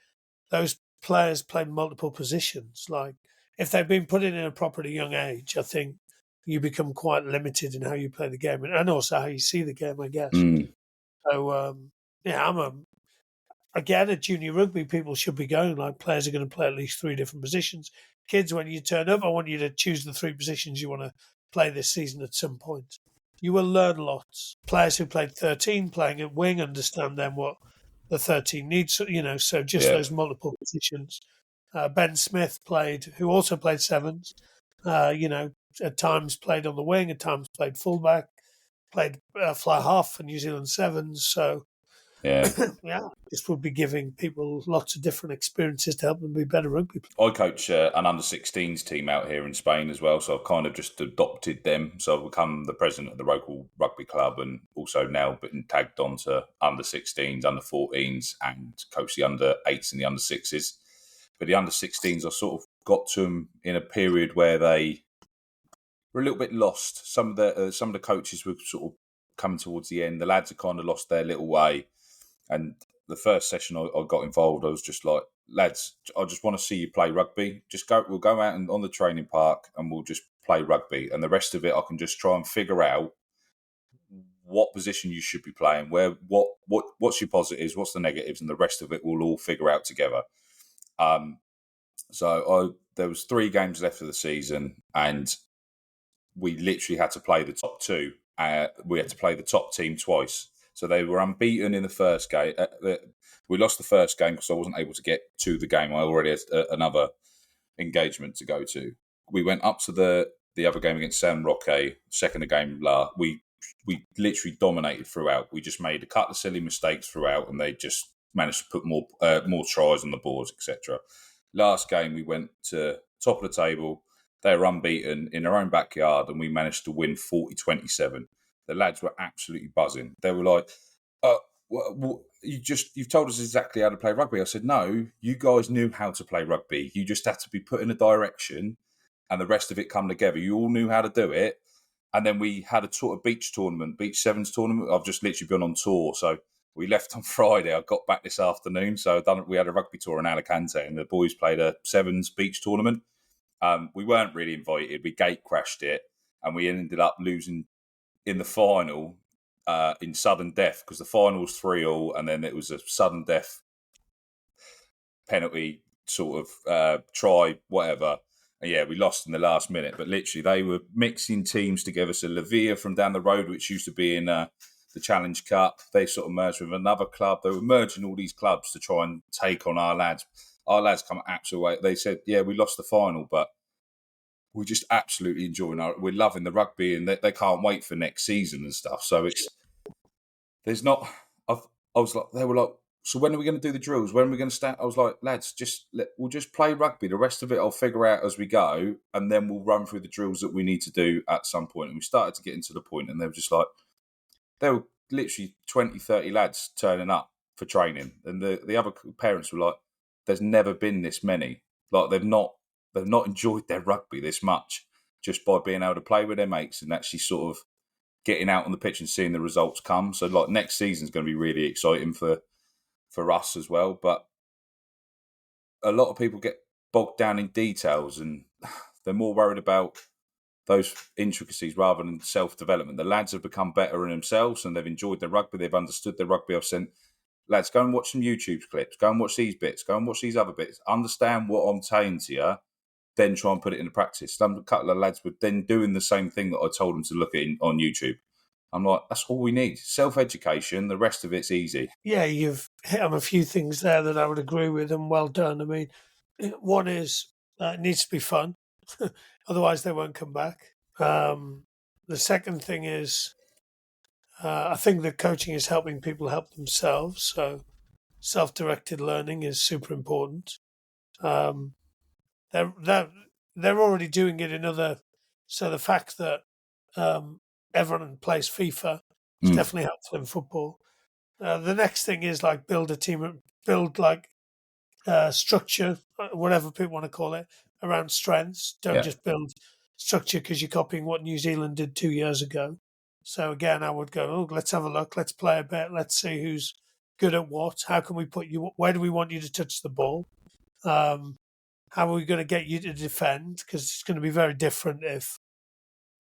those players played multiple positions. Like, if they've been put in a properly young age, I think you become quite limited in how you play the game and also how you see the game, I guess. So, again, at junior rugby, people should be going, like, players are going to play at least 3 different positions. Kids, when you turn up, I want you to choose the 3 positions you want to play this season at some point. You will learn lots. Players who played 13 playing at wing understand then what the 13 needs, so just those multiple positions. Ben Smith who also played 7s, at times played on the wing, at times played fullback, played fly half for New Zealand 7s. So,
yeah.
This would be giving people lots of different experiences to help them be better rugby players.
I coach an under-16s team out here in Spain as well, so I've kind of just adopted them. So I've become the president of the local rugby club, and also now been tagged on to under-16s, under-14s, and coach the under-8s and the under-6s. But the under-16s, I sort of got to them in a period where they were a little bit lost. Some of the coaches were sort of coming towards the end. The lads had kind of lost their little way. And the first session I got involved, I was just like, lads, I just want to see you play rugby. We'll go out on the training park and we'll just play rugby. And the rest of it, I can just try and figure out what position you should be playing, what's your positives, what's the negatives, and the rest of it we'll all figure out together. So there was 3 games left of the season, and we literally had to play the top 2. We had to play the top team twice. So they were unbeaten in the first game. We lost the first game because I wasn't able to get to the game. I already had another engagement to go to. We went up to the other game against San Roque, second game. We literally dominated throughout. We just made a couple of silly mistakes throughout, and they just managed to put more tries on the boards, etc. Last game, we went to top of the table. They were unbeaten in their own backyard, and we managed to win 40-27. The lads were absolutely buzzing. They were like, you've told us exactly how to play rugby. I said, no, you guys knew how to play rugby. You just had to be put in a direction, and the rest of it come together. You all knew how to do it. And then we had a beach sevens tournament. I've just literally been on tour, so we left on Friday. I got back this afternoon, so we had a rugby tour in Alicante, and the boys played a sevens beach tournament. We weren't really invited. We gate crashed it, and we ended up losing in the final in sudden death, because the final was 3-3, and then it was a sudden death penalty sort of try, whatever. And yeah, we lost in the last minute, but literally they were mixing teams together. So Lavia from down the road, which used to be in the Challenge Cup, they sort of merged with another club. They were merging all these clubs to try and take on our lads. Our lads come absolutely. They said, yeah, we lost the final, but we're just absolutely enjoying we're loving the rugby, and they can't wait for next season and stuff. So there's not, I was like, they were like, so when are we going to do the drills? When are we going to start? I was like, lads, we'll just play rugby. The rest of it I'll figure out as we go, and then we'll run through the drills that we need to do at some point. And we started to get into the point, and they were just like, there were literally 20, 30 lads turning up for training. And the other parents were like, there's never been this many. Like they've not enjoyed their rugby this much just by being able to play with their mates and actually sort of getting out on the pitch and seeing the results come. So like next season's going to be really exciting for us as well. But a lot of people get bogged down in details, and they're more worried about those intricacies rather than self-development. The lads have become better in themselves, and they've enjoyed their rugby. They've understood their rugby. I've sent lads, go and watch some YouTube clips. Go and watch these bits. Go and watch these other bits. Understand what I'm saying to you, then try and put it into practice. A couple of lads were then doing the same thing that I told them to look at on YouTube. I'm like, that's all we need. Self-education. The rest of it's easy.
Yeah, you've hit on a few things there that I would agree with, and well done. I mean, one is it needs to be fun. Otherwise, they won't come back. The second thing is I think that coaching is helping people help themselves. So self-directed learning is super important. They're already doing it in other. So the fact that everyone plays FIFA is definitely helpful in football. The next thing is like build a team, build like structure, whatever people want to call it, around strengths. Don't just build structure because you're copying what New Zealand did 2 years ago. So again, I would go, oh, let's have a look. Let's play a bit. Let's see who's good at what. How can we put you? Where do we want you to touch the ball? How are we going to get you to defend? Because it's going to be very different if,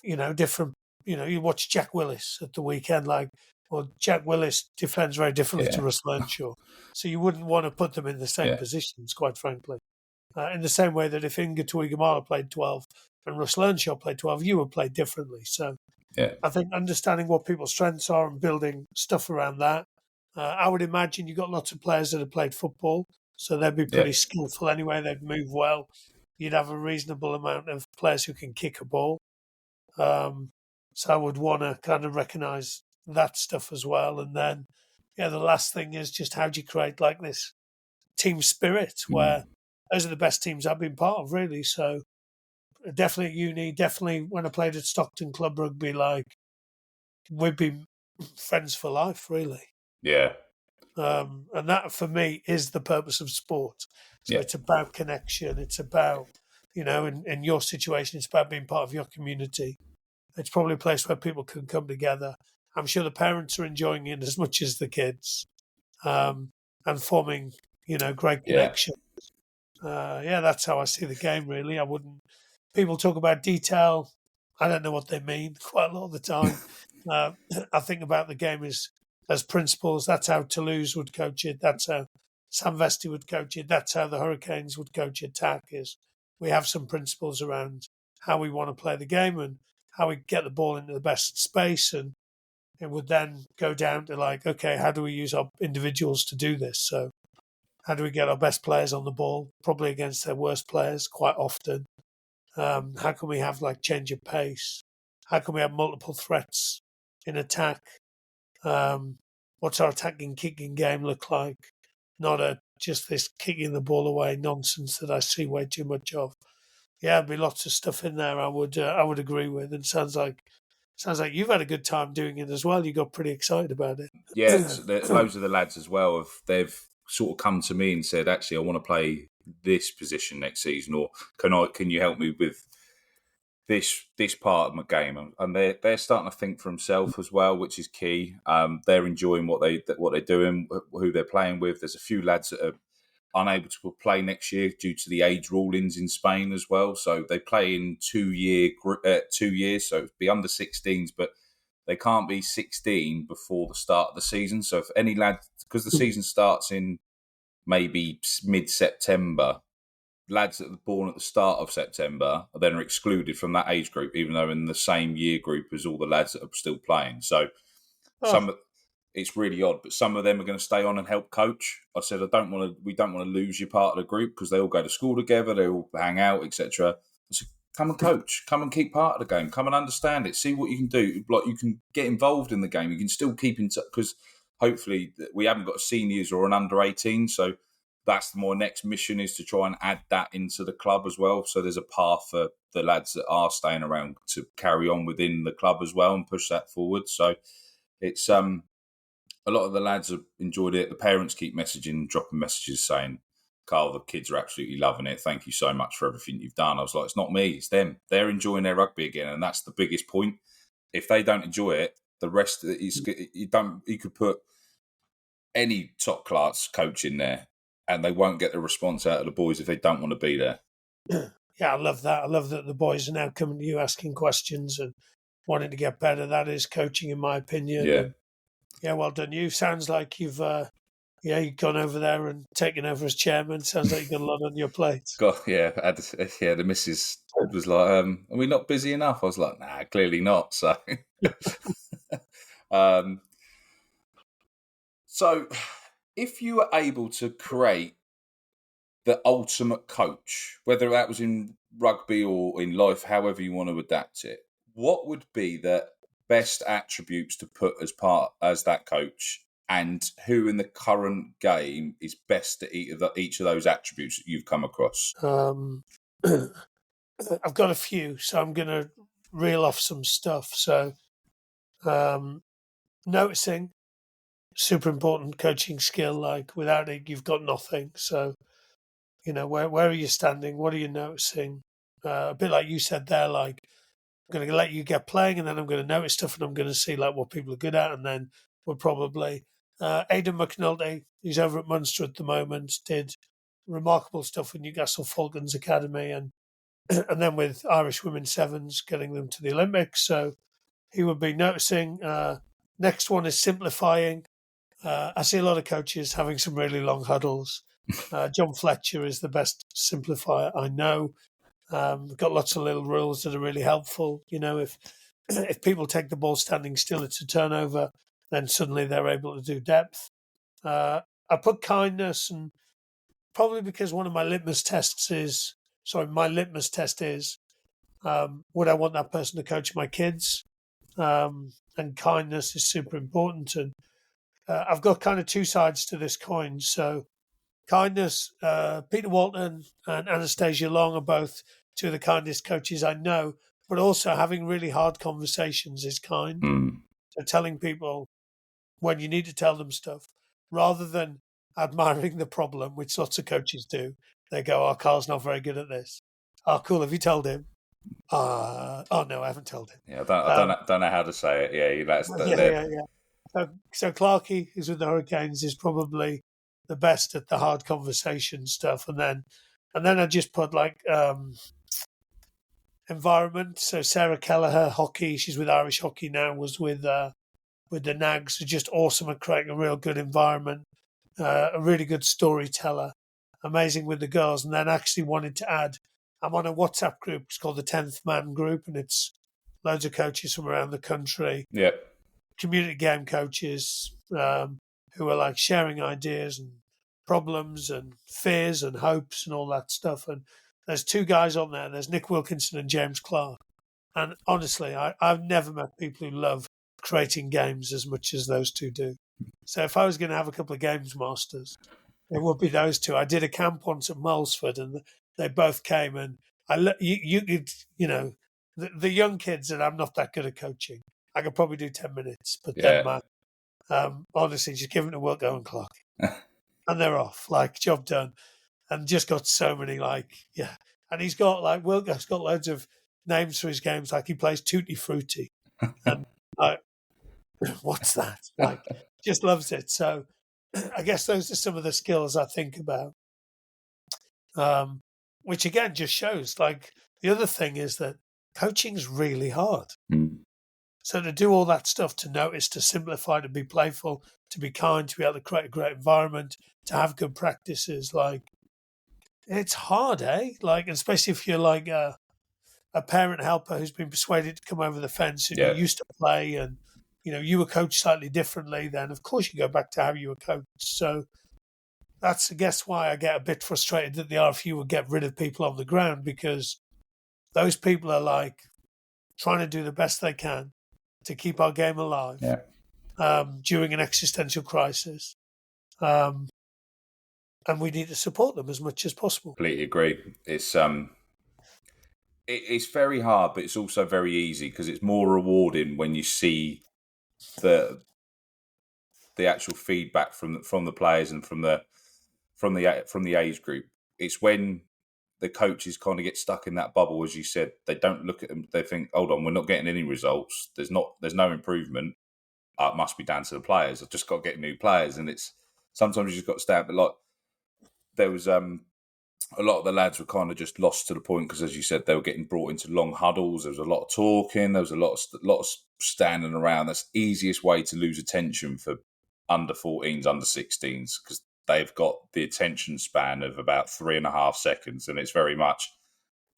you watch Jack Willis at the weekend, Jack Willis defends very differently to Russell Earnshaw. So you wouldn't want to put them in the same positions, quite frankly. In the same way that if Inga Tuigamala played 12 and Russell Earnshaw played 12, you would play differently. So I think understanding what people's strengths are and building stuff around that. I would imagine you've got lots of players that have played football, so they'd be pretty skillful anyway. They'd move well. You'd have a reasonable amount of players who can kick a ball. So I would want to kind of recognise that stuff as well. And then, the last thing is just how do you create like this team spirit where those are the best teams I've been part of, really. So definitely at uni, definitely when I played at Stockton Club Rugby, we'd be friends for life, really.
Yeah.
And that for me is the purpose of sport. So it's about connection. It's about, in your situation, it's about being part of your community. It's probably a place where people can come together. I'm sure the parents are enjoying it as much as the kids, and forming, great connection. That's how I see the game, really. I wouldn't. People talk about detail. I don't know what they mean quite a lot of the time. I think about the game as principles. That's how Toulouse would coach it. That's how Sam Vesti would coach it. That's how the Hurricanes would coach attack. Is we have some principles around how we want to play the game and how we get the ball into the best space, and it would then go down to okay, how do we use our individuals to do this? So how do we get our best players on the ball, probably against their worst players quite often? How can we have change of pace? How can we have multiple threats in attack? What's our attacking kicking game look like? not just this kicking the ball away nonsense that I see way too much of. Yeah, there'd be lots of stuff in there I would agree with, and sounds like you've had a good time doing it as well. You got pretty excited about it.
Yeah, loads of the lads as well they've sort of come to me and said, actually, I want to play this position next season, or can you help me with this part of my game? And they're starting to think for themselves as well, which is key. They're enjoying what they're doing, who they're playing with. There's a few lads that are unable to play next year due to the age rulings in Spain as well. So they play in 2 years, so it'd be under 16s, but they can't be 16 before the start of the season. So if any lad, because the season starts in maybe mid-September, lads that are born at the start of September are then excluded from that age group, even though in the same year group as all the lads that are still playing. So it's really odd, but some of them are going to stay on and help coach. I said, we don't want to lose you part of the group because they all go to school together, they all hang out, etc. I said, come and coach, come and keep part of the game, come and understand it, see what you can do. Like, you can get involved in the game, you can still keep in touch, because hopefully we haven't got seniors or an under 18, so that's my next mission, is to try and add that into the club as well. So there's a path for the lads that are staying around to carry on within the club as well and push that forward. So it's a lot of the lads have enjoyed it. The parents keep dropping messages saying, Carl, the kids are absolutely loving it. Thank you so much for everything you've done. I was like, it's not me, it's them. They're enjoying their rugby again, and that's the biggest point. If they don't enjoy it, the rest of it is, you could put any top class coach in there and they won't get the response out of the boys if they don't want to be there.
Yeah, I love that. I love that the boys are now coming to you asking questions and wanting to get better. That is coaching, in my opinion.
Yeah.
And yeah, well done. You sounds like you've gone over there and taken over as chairman. Sounds like you've got a lot on your plate.
God, yeah, the missus was like, "Are we not busy enough?" I was like, "Nah, clearly not." So, so if you were able to create the ultimate coach, whether that was in rugby or in life, however you want to adapt it, what would be the best attributes to put as that coach, and who in the current game is best at each of those attributes that you've come across?
I've got a few, so I'm going to reel off some stuff. So, noticing, super important coaching skill. Like, without it, you've got nothing. So, where are you standing? What are you noticing? A bit like you said there, like, I'm going to let you get playing, and then I'm going to notice stuff, and I'm going to see like what people are good at, and then we'll probably Aidan McNulty, who's over at Munster at the moment, did remarkable stuff with Newcastle Falcons Academy, and then with Irish Women's Sevens, getting them to the Olympics. So he would be noticing. Next one is simplifying. I see a lot of coaches having some really long huddles. John Fletcher is the best simplifier I know. Got lots of little rules that are really helpful. If people take the ball standing still, it's a turnover. Then suddenly they're able to do depth. I put kindness, and probably because one of my litmus tests is, would I want that person to coach my kids? And kindness is super important. And I've got kind of two sides to this coin. So kindness, Peter Walton and Anastasia Long are both two of the kindest coaches I know, but also having really hard conversations is kind. So telling people when you need to tell them stuff, rather than admiring the problem, which lots of coaches do. They go, "Oh, Carl's not very good at this." "Oh, cool. Have you told him?" "Oh no, I haven't told him."
Yeah, I don't know how to say it.
Yeah. So Clarkey, who's with the Hurricanes, is probably the best at the hard conversation stuff, and then I just put like environment. So Sarah Kelleher, hockey, she's with Irish Hockey now, was with the Nags, are just awesome at creating a real good environment, a really good storyteller, amazing with the girls. And then actually wanted to add, I'm on a WhatsApp group, it's called the 10th Man Group, and it's loads of coaches from around the country.
Yep.
Community game coaches who are like sharing ideas and problems and fears and hopes and all that stuff. And there's two guys on there. There's Nick Wilkinson and James Clark. And honestly, I've never met people who love creating games as much as those two do. So if I was going to have a couple of games masters, It would be those two. I did a camp once at Molesford, and they both came. And the young kids, and I'm not that good at coaching. I could probably do 10 minutes, but then
Yeah.
honestly, just give them a work going clock, and they're off. Like, job done, and just got so many And he's got Wilco's got loads of names for his games. Like, he plays Tutti Frutti, and what's that? Like, just loves it. So I guess those are some of the skills I think about. Which again just shows, like, the other thing is that coaching's really hard.
Mm.
So to do all that stuff, to notice, to simplify, to be playful, to be kind, to be able to create a great environment, to have good practices, like, it's hard, eh? Like, especially if you're like a parent helper who's been persuaded to come over the fence and you used to play and, you were coached slightly differently, then of course you go back to how you were coached. So that's, I guess, why I get a bit frustrated that the RFU would get rid of people on the ground, because those people are like trying to do the best they can to keep our game alive during an existential crisis. And we need to support them as much as possible.
Completely agree. It's very hard, but it's also very easy because it's more rewarding when you see the actual feedback from the players and from the age group. It's when the coaches kind of get stuck in that bubble, as you said. They don't look at them. They think, "Hold on, we're not getting any results. There's no improvement. It must be down to the players. I've just got to get new players." And it's sometimes you just got to stay. But like, there was a lot of the lads were kind of just lost to the point because, as you said, they were getting brought into long huddles. There was a lot of talking. There was a lot of standing around. That's the easiest way to lose attention for under 14s, under 16s, because they've got the attention span of about 3.5 seconds, and it's very much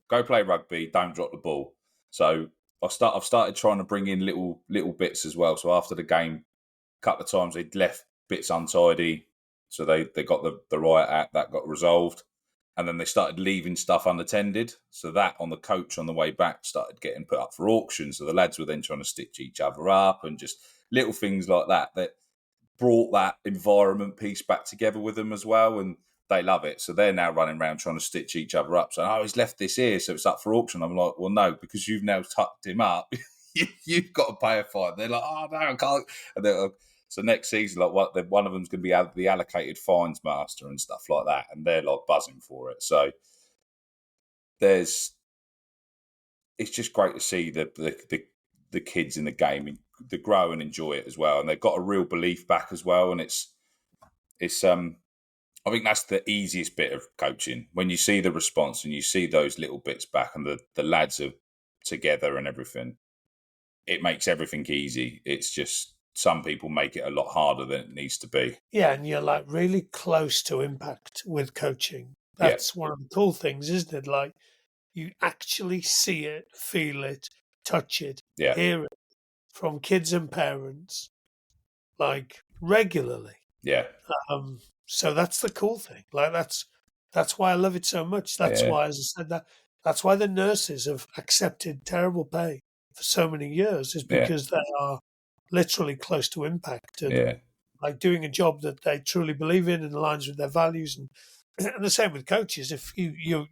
go play rugby, don't drop the ball. So I've started trying to bring in little bits as well. So after the game, a couple of times they'd left bits untidy, so they got the riot act that got resolved. And then they started leaving stuff unattended. So that on the coach on the way back started getting put up for auction. So the lads were then trying to stitch each other up and just little things like that brought that environment piece back together with them as well. And they love it. So they're now running around trying to stitch each other up. So, he's left this here, so it's up for auction. I'm like, well, no, because you've now tucked him up, you've got to pay a fine. They're like, oh, no, I can't. And they're like, so next season, like, one of them's going to be the allocated fines master and stuff like that, and they're like buzzing for it. So it's just great to see the kids in the game, they grow and enjoy it as well, and they've got a real belief back as well. And it's I think that's the easiest bit of coaching, when you see the response and you see those little bits back, and the lads are together and everything. It makes everything easy. It's just, some people make it a lot harder than it needs to be.
Yeah, and you're like really close to impact with coaching. That's one of the cool things, isn't it? Like, you actually see it, feel it, touch it, hear it from kids and parents, like, regularly.
Yeah.
So that's the cool thing. Like, that's why I love it so much. That's why, as I said, that's why the nurses have accepted terrible pay for so many years, is because they are literally close to impact and like doing a job that they truly believe in and aligns with their values. And the same with coaches. If you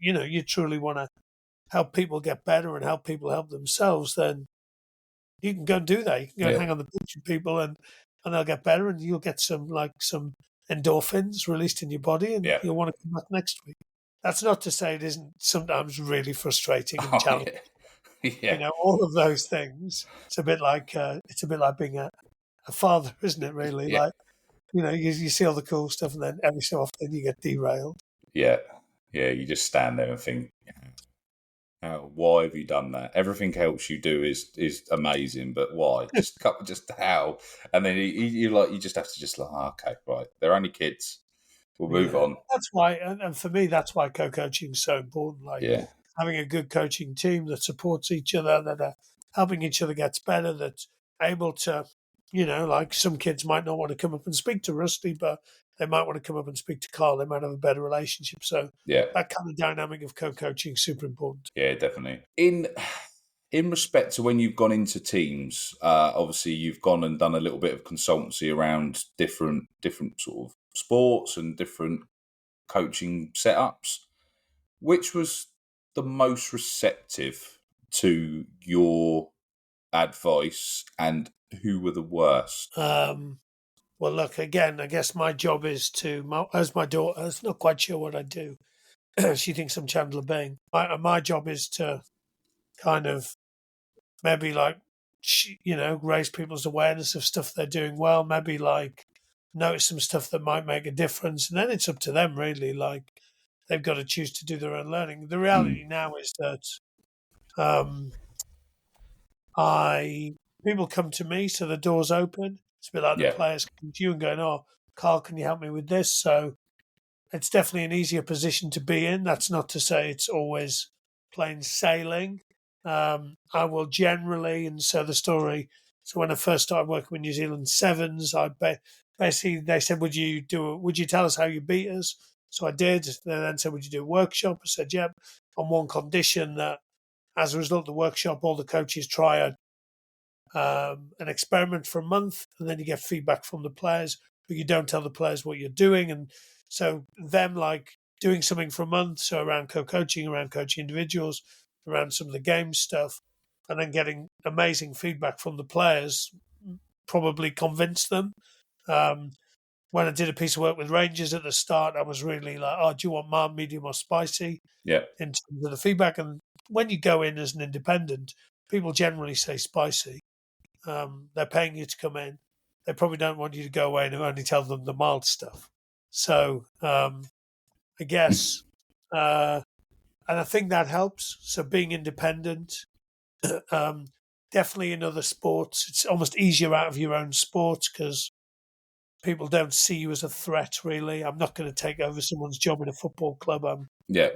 truly want to help people get better and help people help themselves, then you can go and do that. You can go and hang on the pitch with people, and they'll get better, and you'll get some endorphins released in your body, and you'll want to come back next week. That's not to say it isn't sometimes really frustrating and challenging. All of those things. It's a bit like being a father, isn't it? Really, like, you see all the cool stuff, and then every so often you get derailed.
Yeah. You just stand there and think, why have you done that? Everything else you do is amazing, but why? Just how? And then you just have to okay, right. They're only kids. We'll move on.
That's why, and for me, that's why co-coaching is so important. Like, having a good coaching team that supports each other, that are helping each other get better, that's able to, like, some kids might not want to come up and speak to Rusty, but they might want to come up and speak to Carl. They might have a better relationship. So that kind of dynamic of co-coaching is super important.
Yeah, definitely. In respect to when you've gone into teams, obviously you've gone and done a little bit of consultancy around different sort of sports and different coaching setups. Which was the most receptive to your advice, and who were the worst?
Well, look, again, I guess my job is as my daughter's not quite sure what I do. She thinks I'm Chandler Bing. My job is to kind of maybe like, raise people's awareness of stuff they're doing well, maybe like notice some stuff that might make a difference. And then it's up to them, really. Like, they've got to choose to do their own learning. The reality now is that um, people come to me, so the door's open. It's a bit like the
Yeah.
players come to you and going, "Oh, Carl, can you help me with this?" So it's definitely an easier position to be in. That's not to say it's always plain sailing. I will generally, and so the story. So when I first started working with New Zealand Sevens, basically they said, "Would you tell us how you beat us?" So I did. They then said, "Would you do a workshop?" I said, "Yep." On one condition, that as a result of the workshop, all the coaches try an experiment for a month, and then you get feedback from the players, but you don't tell the players what you're doing. And so them like doing something for a month, so around co-coaching, around coaching individuals, around some of the game stuff, and then getting amazing feedback from the players probably convinced them. Um, when I did a piece of work with Rangers at the start, I was really like, "Oh, do you want mild, medium, or spicy?"
Yeah.
In terms of the feedback. And when you go in as an independent, people generally say spicy. They're paying you to come in. They probably don't want you to go away and only tell them the mild stuff. So I guess, and I think that helps. So being independent, definitely in other sports, it's almost easier out of your own sport because people don't see you as a threat. Really, I'm not going to take over someone's job in a football club.
Yeah.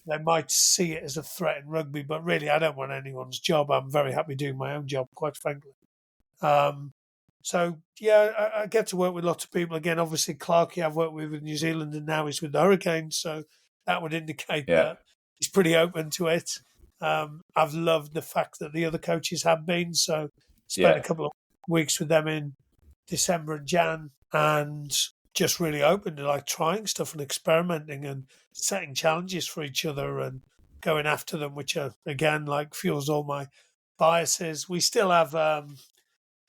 They might see it as a threat in rugby, but really, I don't want anyone's job. I'm very happy doing my own job, quite frankly. So yeah, I get to work with lots of people. Again, obviously Clarkey I've worked with New Zealand, and now he's with the Hurricanes, so that would indicate
Yeah.
that he's pretty open to it. I've loved the fact that the other coaches have been. So spent a
Yeah.
couple of weeks with them in December and Jan, and just really open to like trying stuff and experimenting and setting challenges for each other and going after them, which are again like fuels all my biases. We still have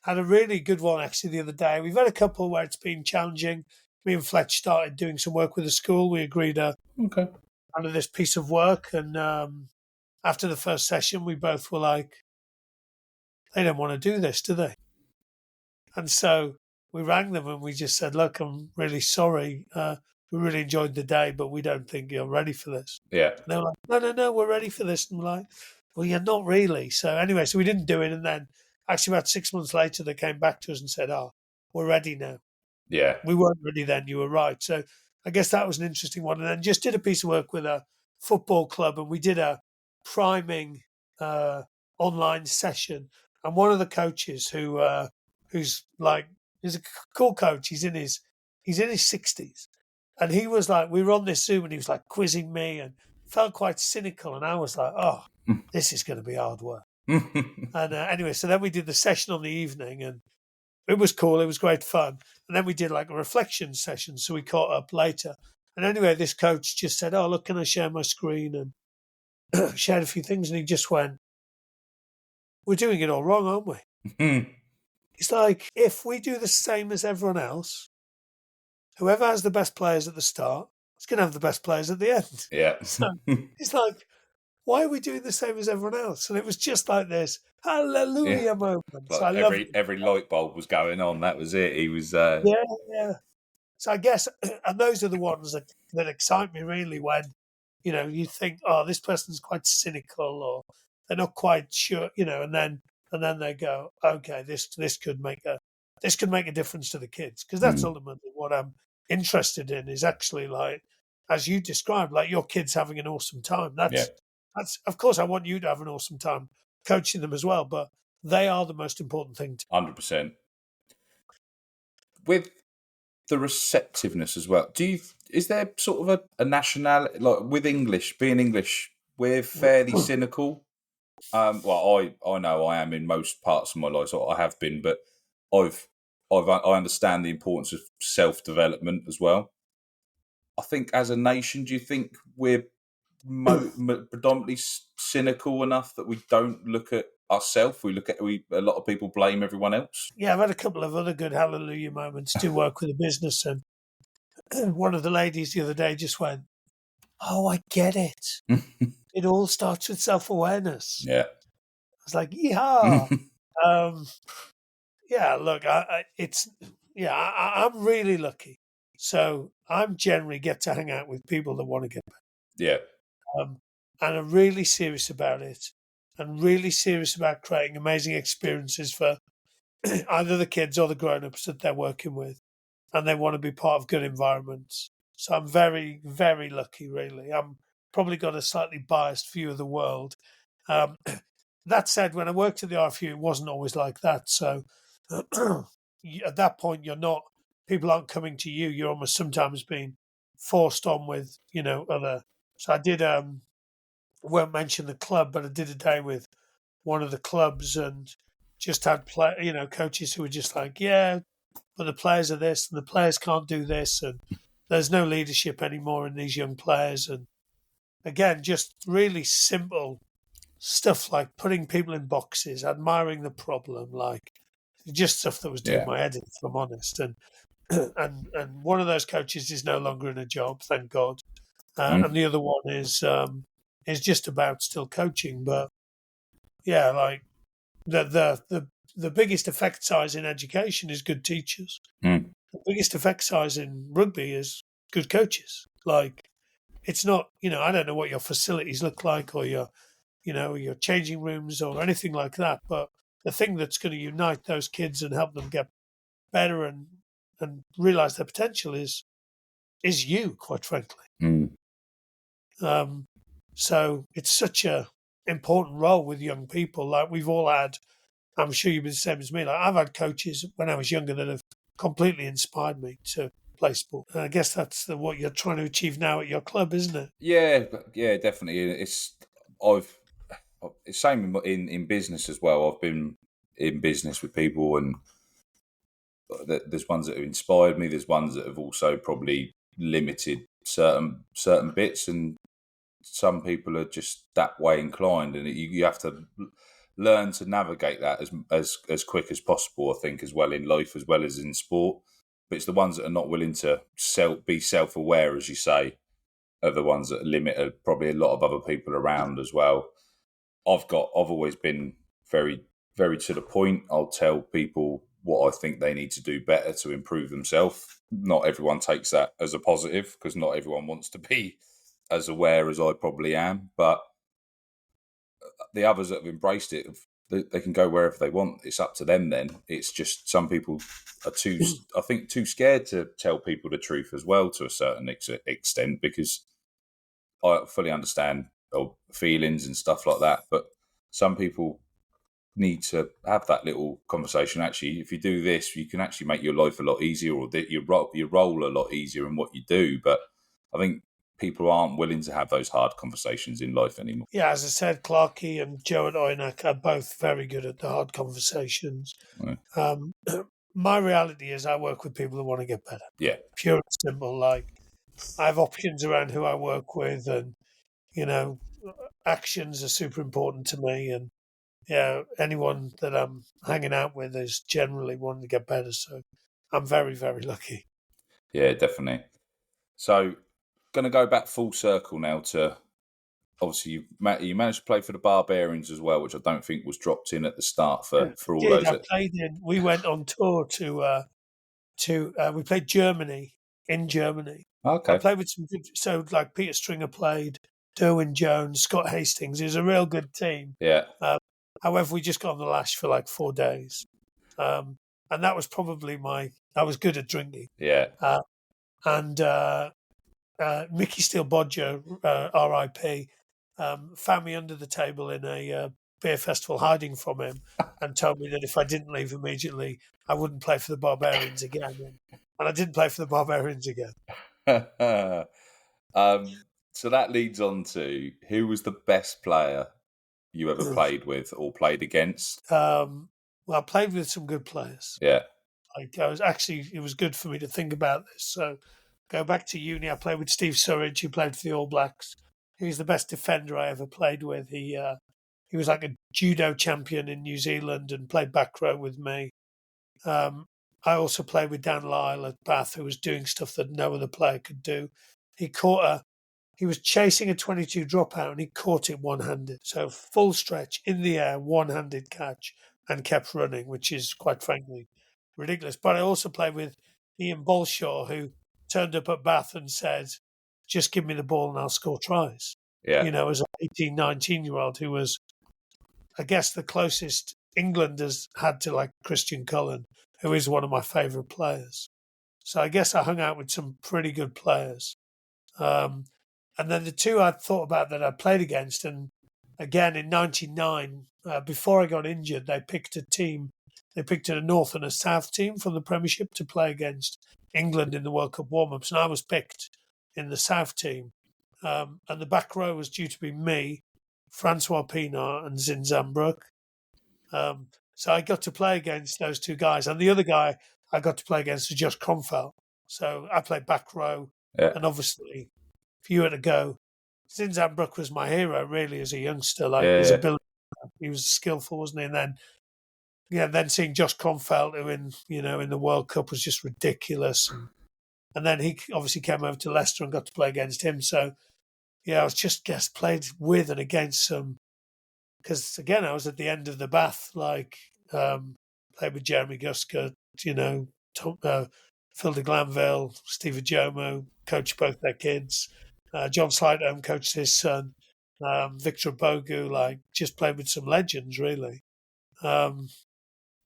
had a really good one actually the other day. We've had a couple where it's been challenging. Me and Fletch started doing some work with the school. We agreed
Okay.
under this piece of work, and after the first session, we both were like, "They don't want to do this, do they?" And so we rang them and we just said, "Look, I'm really sorry. We really enjoyed the day, but we don't think you're ready for this."
Yeah.
And they were like, "No, no, no, we're ready for this." And we're like, "Well, you're not really." So anyway, so we didn't do it. And then actually about 6 months later, they came back to us and said, "Oh, we're ready now.
Yeah.
We weren't ready then. You were right." So I guess that was an interesting one. And then just did a piece of work with a football club, and we did a priming online session. And one of the coaches who's like, he's a cool coach. He's in his 60s, and he was like, we were on this Zoom, and he was like quizzing me and felt quite cynical, and I was like, "Oh, this is going to be hard work." And anyway, so then we did the session on the evening, and it was cool. It was great fun. And then we did like a reflection session. So we caught up later. And anyway, this coach just said, "Oh, look, can I share my screen?" And shared a few things. And he just went, "We're doing it all wrong, aren't we?" It's like, if we do the same as everyone else, whoever has the best players at the start is going to have the best players at the end.
Yeah.
So it's like, why are we doing the same as everyone else? And it was just like this hallelujah
Yeah.
moment. So
Like
I loved it.
every light bulb was going on. That was it. He was.
Yeah, yeah. So I guess, and those are the ones that excite me really when, you think, "Oh, this person's quite cynical," or they're not quite sure, and then they go, "Okay, this could make a difference to the kids," because that's ultimately what I'm interested in, is actually like, as you described, like your kids having an awesome time.
Yeah.
That's of course I want you to have an awesome time coaching them as well, but they are the most important thing to
100%. With the receptiveness as well. Is there sort of a nationality, like with English, being English, we're fairly cynical. Well, I know I am in most parts of my life, so I have been, but I understand the importance of self development as well. I think as a nation, do you think we're predominantly cynical enough that we don't look at ourselves? A lot of people blame everyone else.
Yeah, I've had a couple of other good hallelujah moments to work with a business, and one of the ladies the other day just went, "Oh, I get it. It all starts with self-awareness."
Yeah.
I was like, "Yeah, um, yeah." Look, I'm really lucky. So I'm generally get to hang out with people that want to get
Yeah.
better, and are really serious about it, and really serious about creating amazing experiences for either the kids or the grown-ups that they're working with, and they want to be part of good environments. So I'm very, very lucky, really. I'm probably got a slightly biased view of the world. Um, that said, when I worked at the RFU, it wasn't always like that. So at that point, people aren't coming to you. You're almost sometimes being forced on with, other. So I did, won't mention the club, but I did a day with one of the clubs and just had coaches who were just like, yeah, but the players are this and the players can't do this, and there's no leadership anymore in these young players. And again, just really simple stuff like putting people in boxes, admiring the problem, like just stuff that was doing
Yeah.
my head in, if I'm honest. And and one of those coaches is no longer in a job, thank God. And the other one is just about still coaching. But yeah, like the biggest effect size in education is good teachers.
Mm.
The biggest effect size in rugby is good coaches. Like, it's not, I don't know what your facilities look like or your changing rooms or anything like that, but the thing that's going to unite those kids and help them get better and realize their potential is you, quite frankly.
Mm.
So it's such a important role with young people. Like, we've all had, I'm sure you've been the same as me. Like, I've had coaches when I was younger that have completely inspired me to play sport. And I guess that's what you're trying to achieve now at your club, isn't it?
Yeah, definitely. It's same in business as well. I've been in business with people, and there's ones that have inspired me. There's ones that have also probably limited certain bits, and some people are just that way inclined, and you have to learn to navigate that as quick as possible. I think, as well in life as well as in sport. But it's the ones that are not willing to be self-aware, as you say, are the ones that limit probably a lot of other people around as well. I've always been very, very to the point. I'll tell people what I think they need to do better to improve themselves. Not everyone takes that as a positive, because not everyone wants to be as aware as I probably am. But the others that have embraced it, they can go wherever they want. It's up to them then. It's just some people are too scared to tell people the truth as well, to a certain extent, because I fully understand feelings and stuff like that. But some people need to have that little conversation. Actually, if you do this, you can actually make your life a lot easier, or your role a lot easier in what you do. But I think people aren't willing to have those hard conversations in life anymore.
Yeah, as I said, Clarkey and Joe at Oynak are both very good at the hard conversations.
Yeah.
My reality is I work with people that want to get better.
Yeah.
Pure and simple. Like, I have options around who I work with, and, actions are super important to me. And yeah, anyone that I'm hanging out with is generally wanting to get better. So I'm very, very lucky.
Yeah, definitely. So, going to go back full circle now to, obviously you managed to play for the Barbarians as well, which I don't think was dropped in at the start for all
Did
those.
I played in? We went on tour we played Germany in Germany. I
Okay.
played with some good, so like Peter Stringer played, Derwyn Jones, Scott Hastings. It was a real good team.
Yeah.
However, we just got on the lash for like 4 days, and that was probably I was good at drinking.
Yeah.
And Mickey Steele Bodger, R.I.P., found me under the table in a beer festival hiding from him, and told me that if I didn't leave immediately, I wouldn't play for the Barbarians again. And I didn't play for the Barbarians again.
So that leads on to, who was the best player you ever played with or played against?
Well, I played with some good players.
Yeah.
Like, it was good for me to think about this. So go back to uni, I played with Steve Surridge, who played for the All Blacks. He was the best defender I ever played with. He was like a judo champion in New Zealand and played back row with me. I also played with Dan Lyle at Bath, who was doing stuff that no other player could do. He was chasing a 22 dropout and he caught it one-handed. So full stretch in the air, one-handed catch, and kept running, which is quite frankly ridiculous. But I also played with Ian Bolshaw, who turned up at Bath and said, just give me the ball and I'll score tries.
Yeah.
As an 18, 19-year-old who was, I guess, the closest England has had to like Christian Cullen, who is one of my favourite players. So I guess I hung out with some pretty good players. And then the two I'd thought about that I played against, and again in '99, before I got injured, they picked a team. They picked a North and a South team from the Premiership to play against England in the World Cup warm-ups, and I was picked in the South team. And the back row was due to be me, Francois Pienaar, and Zin Zambrook. So I got to play against those two guys, and the other guy I got to play against was Josh Cromfeld. So I played back row, and obviously, if you were to go, Zin Zambrook was my hero really as a youngster. His ability, he was skillful, wasn't he? And then seeing Josh Cromfeld, who in the World Cup was just ridiculous, and then he obviously came over to Leicester and got to play against him. So I was just played with and against some. Because again, I was at the end of the Bath, played with Jeremy Gusker, Phil de Glanville, Steve Ajomo, coached both their kids. John Slightholme coached his son. Victor Bogu, just played with some legends, really. So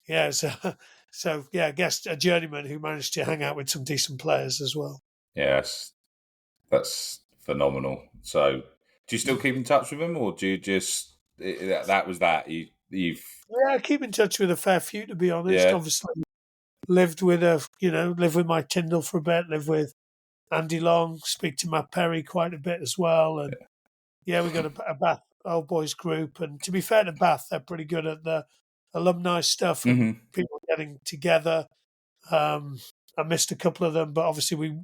I guess a journeyman who managed to hang out with some decent players as well.
Yes, that's phenomenal. So, do you still keep in touch with them, or do you just that was that you've?
Yeah, I keep in touch with a fair few, to be honest. Yeah. Obviously, lived with my Tyndall for a bit. Lived with Andy Long. Speak to Matt Perry quite a bit as well, and we got a Bath old boys group. And to be fair to Bath, they're pretty good at the alumni stuff and people getting together. I missed a couple of them, but obviously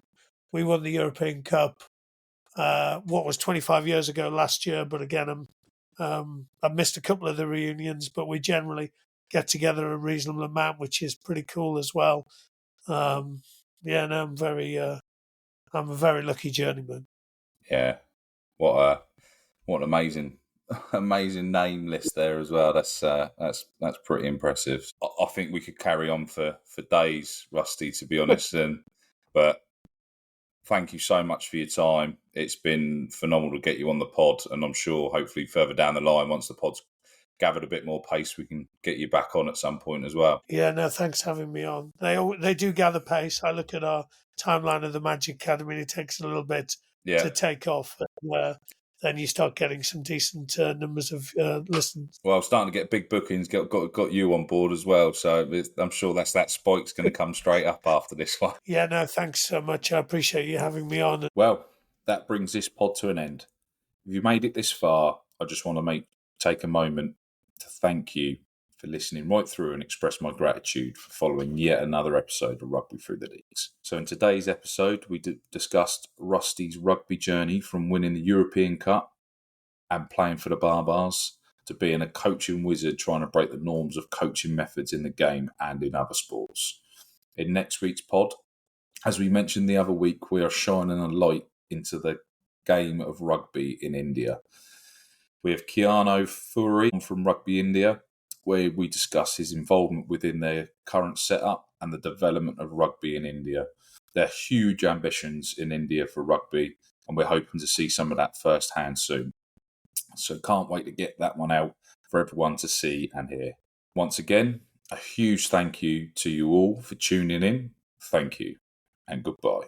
we won the European Cup. What was 25 years ago last year, but again, I missed a couple of the reunions, but we generally get together a reasonable amount, which is pretty cool as well. I'm a very lucky journeyman.
Yeah, what an amazing name list there as well. That's pretty impressive. I think we could carry on for days, Rusty, to be honest. But thank you so much for your time. It's been phenomenal to get you on the pod, and I'm sure hopefully further down the line, once the pod's gathered a bit more pace, we can get you back on at some point as well.
Yeah, no, thanks for having me on. They do gather pace. I look at our timeline of the Magic Academy, and it takes a little bit to take off. Then you start getting some decent numbers of listens.
Well, starting to get big bookings. Got you on board as well, so I'm sure that spike's going to come straight up after this one.
Yeah, no, thanks so much. I appreciate you having me on.
Well, that brings this pod to an end. If you made it this far, I just want to take a moment to thank you for listening right through and express my gratitude for following yet another episode of Rugby Through the Leagues. So in today's episode, we discussed Rusty's rugby journey from winning the European Cup and playing for the Barbars to being a coaching wizard trying to break the norms of coaching methods in the game and in other sports. In next week's pod, as we mentioned the other week, we are shining a light into the game of rugby in India. We have Keanu Furi from Rugby India, where we discuss his involvement within their current setup and the development of rugby in India. There are huge ambitions in India for rugby, and we're hoping to see some of that firsthand soon. So can't wait to get that one out for everyone to see and hear. Once again, a huge thank you to you all for tuning in. Thank you and goodbye.